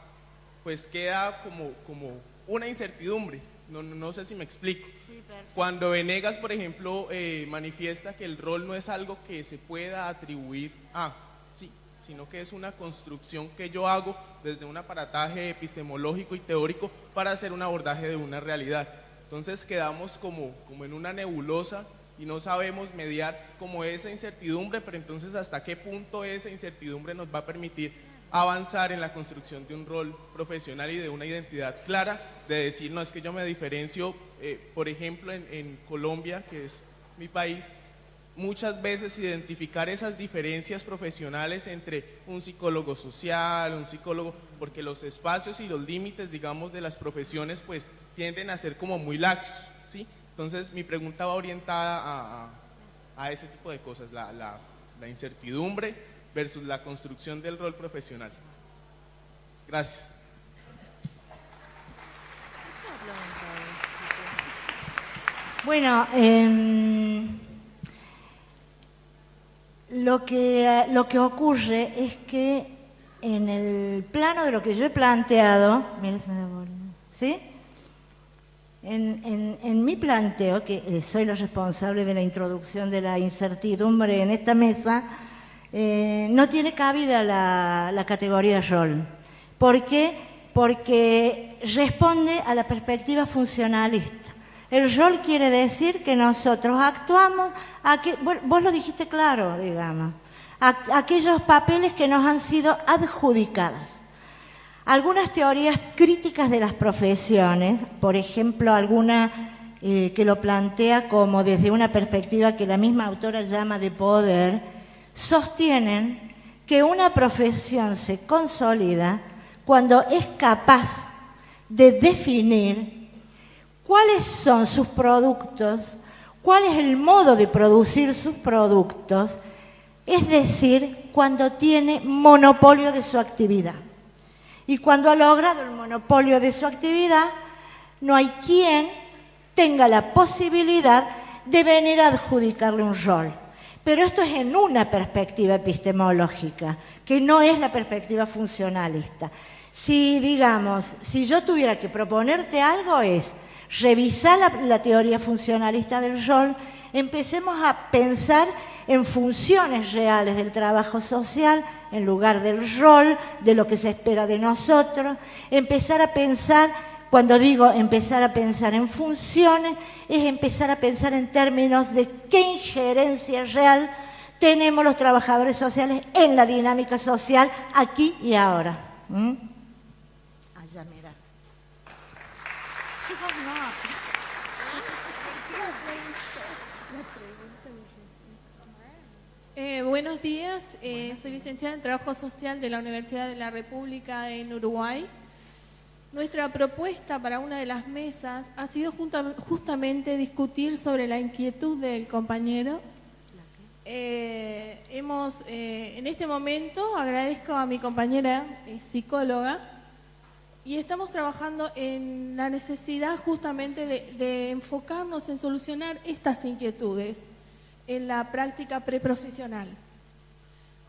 pues queda como una incertidumbre. No sé si me explico. Sí, cuando Venegas, por ejemplo, manifiesta que el rol no es algo que se pueda atribuir a, sí, sino que es una construcción que yo hago desde un aparataje epistemológico y teórico para hacer un abordaje de una realidad. Entonces quedamos como en una nebulosa y no sabemos mediar como esa incertidumbre, pero entonces hasta qué punto esa incertidumbre nos va a permitir avanzar en la construcción de un rol profesional y de una identidad clara, de decir, no, es que yo me diferencio, por ejemplo, en Colombia, que es mi país, muchas veces identificar esas diferencias profesionales entre un psicólogo social, un psicólogo, porque los espacios y los límites, digamos, de las profesiones, pues tienden a ser como muy laxos, ¿sí? Entonces, mi pregunta va orientada a ese tipo de cosas, la incertidumbre versus la construcción del rol profesional. Gracias. Bueno, lo que ocurre es que en el plano de lo que yo he planteado, mira si me da bola, ¿sí? En mi planteo, que soy la responsable de la introducción de la incertidumbre en esta mesa, no tiene cabida la categoría rol. ¿Por qué? porque responde a la perspectiva funcionalista. El rol quiere decir que nosotros actuamos, vos lo dijiste claro, digamos, aquellos papeles que nos han sido adjudicados. Algunas teorías críticas de las profesiones, por ejemplo, alguna que lo plantea como desde una perspectiva que la misma autora llama de poder, sostienen que una profesión se consolida cuando es capaz de definir cuáles son sus productos, cuál es el modo de producir sus productos, es decir, cuando tiene monopolio de su actividad. Y cuando ha logrado el monopolio de su actividad, no hay quien tenga la posibilidad de venir a adjudicarle un rol. Pero esto es en una perspectiva epistemológica, que no es la perspectiva funcionalista. Si yo tuviera que proponerte algo es revisar la teoría funcionalista del rol, empecemos a pensar en funciones reales del trabajo social, en lugar del rol, de lo que se espera de nosotros, empezar a pensar, cuando digo empezar a pensar en funciones, es empezar a pensar en términos de qué injerencia real tenemos los trabajadores sociales en la dinámica social aquí y ahora. Allá, mira. Chicos, no. Buenos días, soy licenciada en Trabajo Social de la Universidad de la República en Uruguay. Nuestra propuesta para una de las mesas ha sido justamente discutir sobre la inquietud del compañero. En este momento agradezco a mi compañera psicóloga y estamos trabajando en la necesidad justamente de enfocarnos en solucionar estas inquietudes en la práctica preprofesional.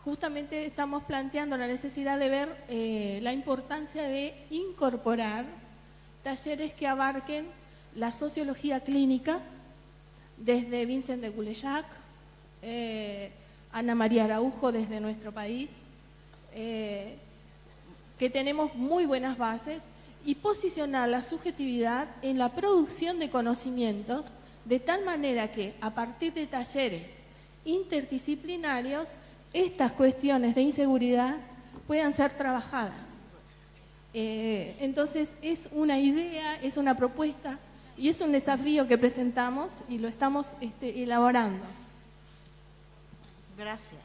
Justamente estamos planteando la necesidad de ver la importancia de incorporar talleres que abarquen la sociología clínica, desde Vincent de Culejac, Ana María Araujo desde nuestro país, que tenemos muy buenas bases, y posicionar la subjetividad en la producción de conocimientos, de tal manera que a partir de talleres interdisciplinarios estas cuestiones de inseguridad puedan ser trabajadas. Entonces es una idea, es una propuesta y es un desafío que presentamos y lo estamos elaborando. Gracias.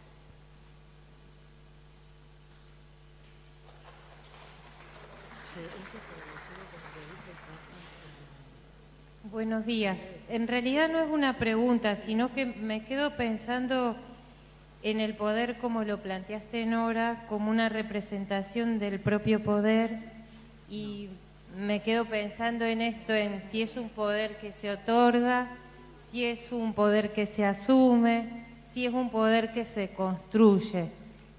Buenos días. En realidad no es una pregunta, sino que me quedo pensando en el poder como lo planteaste, Nora, como una representación del propio poder, y me quedo pensando en esto, en si es un poder que se otorga, si es un poder que se asume, si es un poder que se construye.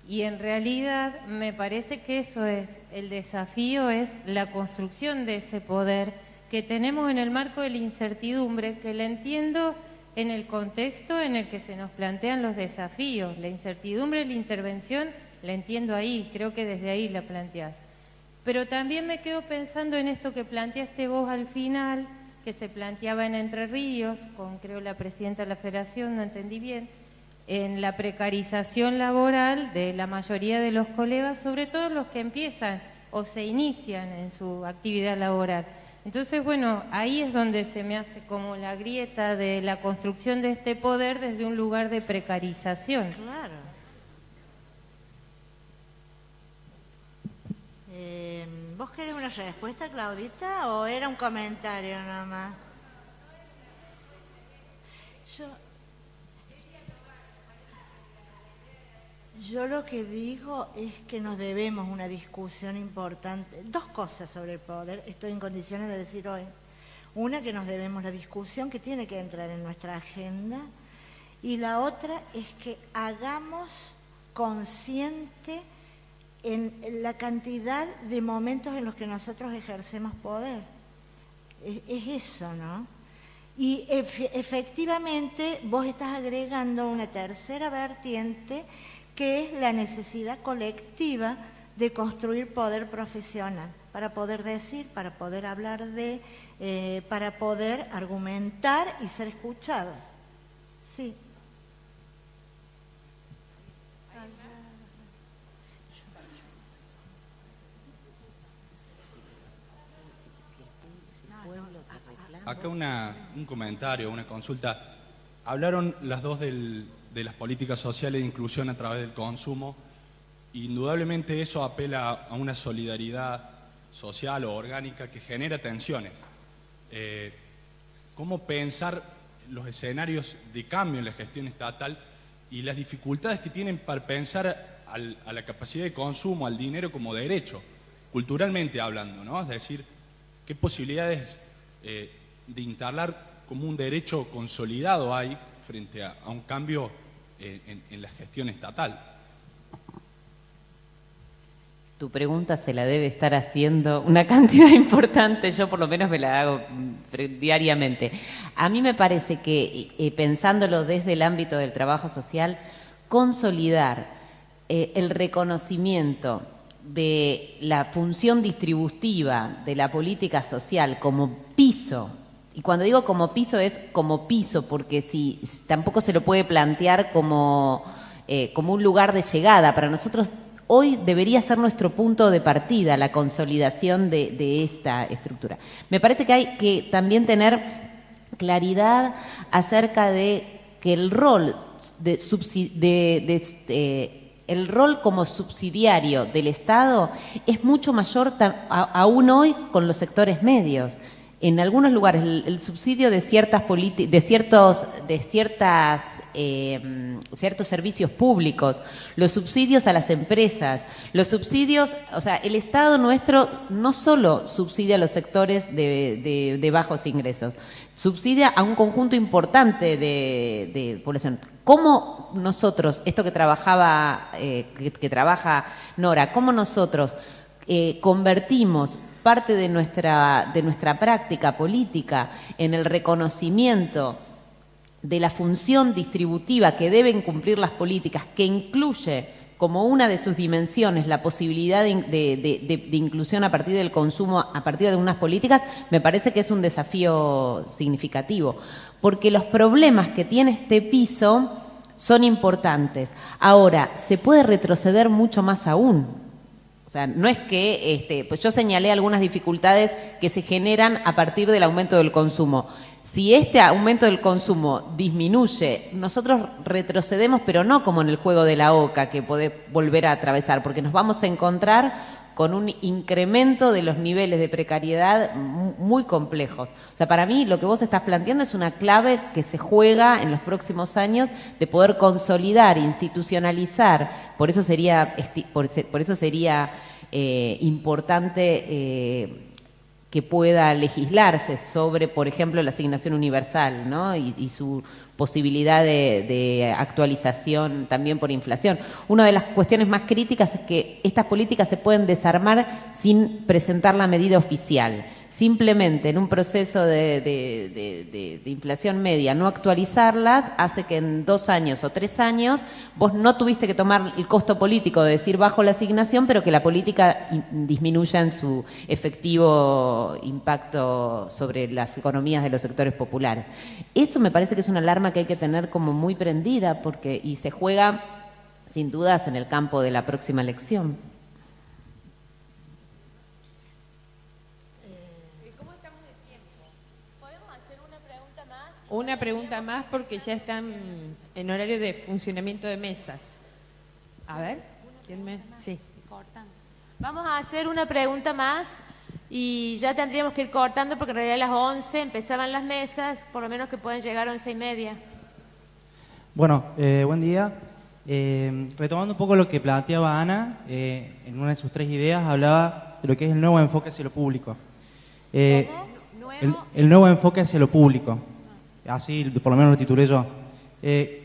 Y en realidad me parece que eso es, el desafío es la construcción de ese poder que tenemos en el marco de la incertidumbre, que la entiendo en el contexto en el que se nos plantean los desafíos. La incertidumbre de la intervención la entiendo ahí, creo que desde ahí la planteás. Pero también me quedo pensando en esto que planteaste vos al final, que se planteaba en Entre Ríos, con creo la presidenta de la Federación, no entendí bien, en la precarización laboral de la mayoría de los colegas, sobre todo los que empiezan o se inician en su actividad laboral. Entonces, bueno, ahí es donde se me hace como la grieta de la construcción de este poder desde un lugar de precarización. Claro. ¿Vos querés una respuesta, Claudita, o era un comentario nada más? Yo lo que digo es que nos debemos una discusión importante. Dos cosas sobre el poder estoy en condiciones de decir hoy. Una, que nos debemos la discusión que tiene que entrar en nuestra agenda, y la otra es que hagamos consciente en la cantidad de momentos en los que nosotros ejercemos poder. Es eso, ¿no? Y efectivamente vos estás agregando una tercera vertiente, que es la necesidad colectiva de construir poder profesional. para poder decir, para poder hablar de, para poder argumentar y ser escuchados. Sí. Acá un comentario, una consulta. Hablaron las dos de las políticas sociales de inclusión a través del consumo. Indudablemente eso apela a una solidaridad social o orgánica que genera tensiones. ¿Cómo pensar los escenarios de cambio en la gestión estatal y las dificultades que tienen para pensar a la capacidad de consumo, al dinero como derecho, culturalmente hablando, ¿no? Es decir, ¿qué posibilidades de instalar como un derecho consolidado hay frente a un cambio en la gestión estatal? Tu pregunta se la debe estar haciendo una cantidad importante, yo por lo menos me la hago diariamente. A mí me parece que, pensándolo desde el ámbito del trabajo social, consolidar el reconocimiento de la función distributiva de la política social como piso, y cuando digo como piso es como piso, porque si tampoco se lo puede plantear como un lugar de llegada. Para nosotros hoy debería ser nuestro punto de partida, la consolidación de esta estructura. Me parece que hay que también tener claridad acerca de que el rol el rol como subsidiario del Estado es mucho mayor aún hoy con los sectores medios. En algunos lugares el subsidio de ciertos servicios públicos, los subsidios a las empresas, los subsidios, o sea, el Estado nuestro no solo subsidia a los sectores de bajos ingresos, subsidia a un conjunto importante de población. ¿Cómo nosotros, esto que trabaja Nora, cómo nosotros convertimos parte de nuestra práctica política en el reconocimiento de la función distributiva que deben cumplir las políticas, que incluye como una de sus dimensiones la posibilidad de inclusión a partir del consumo, a partir de unas políticas? Me parece que es un desafío significativo, porque los problemas que tiene este piso son importantes. Ahora, se puede retroceder mucho más aún. O sea, no es que, pues yo señalé algunas dificultades que se generan a partir del aumento del consumo. Si este aumento del consumo disminuye, nosotros retrocedemos, pero no como en el juego de la oca, que puede volver a atravesar, porque nos vamos a encontrar con un incremento de los niveles de precariedad muy complejos. O sea, para mí lo que vos estás planteando es una clave que se juega en los próximos años de poder consolidar, institucionalizar. Por eso sería importante que pueda legislarse sobre, por ejemplo, la asignación universal, ¿no? y su posibilidad de actualización también por inflación. Una de las cuestiones más críticas es que estas políticas se pueden desarmar sin presentar la medida oficial. Simplemente en un proceso de inflación media no actualizarlas hace que en 2 años o 3 años vos no tuviste que tomar el costo político de decir bajo la asignación, pero que la política disminuya en su efectivo impacto sobre las economías de los sectores populares. Eso me parece que es una alarma que hay que tener como muy prendida, y se juega sin dudas en el campo de la próxima elección. Una pregunta más porque ya están en horario de funcionamiento de mesas. A ver, ¿quién me...? Sí. Vamos a hacer una pregunta más y ya tendríamos que ir cortando porque en realidad a las 11 empezaban las mesas, por lo menos que pueden llegar a 11:30. Bueno, buen día. Retomando un poco lo que planteaba Ana, en una de sus 3 ideas hablaba de lo que es el nuevo enfoque hacia lo público. El nuevo enfoque hacia lo público. Así por lo menos lo titulé yo. ¿Qué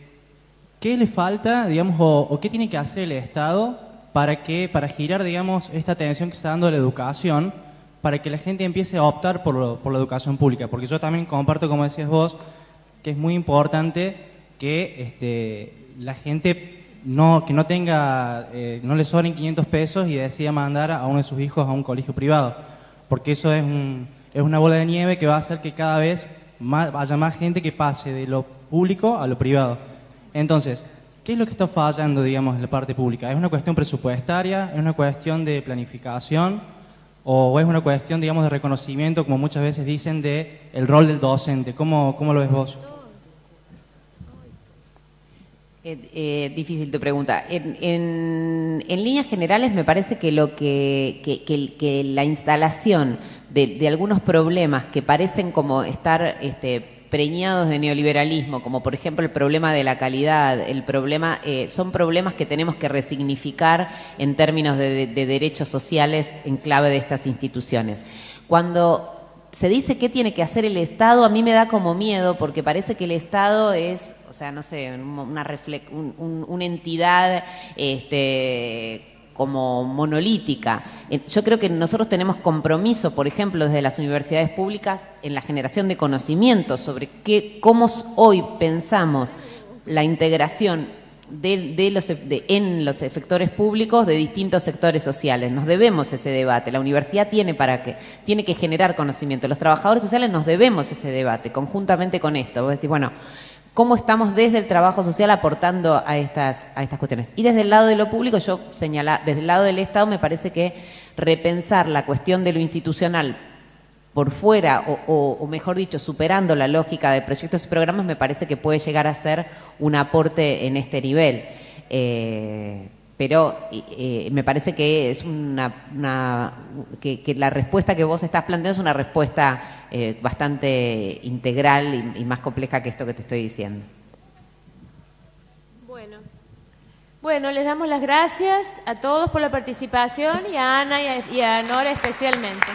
le falta, digamos, o qué tiene que hacer el Estado para girar, digamos, esta atención que está dando a la educación, para que la gente empiece a optar por la educación pública? Porque yo también comparto, como decías vos, que es muy importante que la gente que no tenga, no le sobren 500 pesos y decida mandar a uno de sus hijos a un colegio privado, porque eso es una bola de nieve que va a hacer que cada vez haya más gente que pase de lo público a lo privado. Entonces, ¿qué es lo que está fallando, digamos, en la parte pública? ¿Es una cuestión presupuestaria? ¿Es una cuestión de planificación? ¿O es una cuestión, digamos, de reconocimiento, como muchas veces dicen, de el rol del docente? ¿Cómo lo ves vos? Difícil tu pregunta. En líneas generales me parece que que la instalación de algunos problemas que parecen como estar preñados de neoliberalismo, como por ejemplo el problema de la calidad, son problemas que tenemos que resignificar en términos de derechos sociales en clave de estas instituciones. Cuando se dice qué tiene que hacer el Estado, a mí me da como miedo, porque parece que el Estado es, o sea, no sé, una entidad como monolítica. Yo creo que nosotros tenemos compromiso, por ejemplo, desde las universidades públicas, en la generación de conocimiento sobre cómo hoy pensamos la integración en los efectores públicos de distintos sectores sociales. Nos debemos ese debate. La universidad tiene que generar conocimiento. Los trabajadores sociales nos debemos ese debate, conjuntamente con esto. Vos decís, bueno, ¿cómo estamos desde el trabajo social aportando a estas cuestiones? Y desde el lado de lo público, desde el lado del Estado, me parece que repensar la cuestión de lo institucional por fuera, o mejor dicho, superando la lógica de proyectos y programas, me parece que puede llegar a ser un aporte en este nivel. Pero me parece que es que la respuesta que vos estás planteando es una respuesta bastante integral y más compleja que esto que te estoy diciendo. Bueno, les damos las gracias a todos por la participación y a Ana y a Nora especialmente.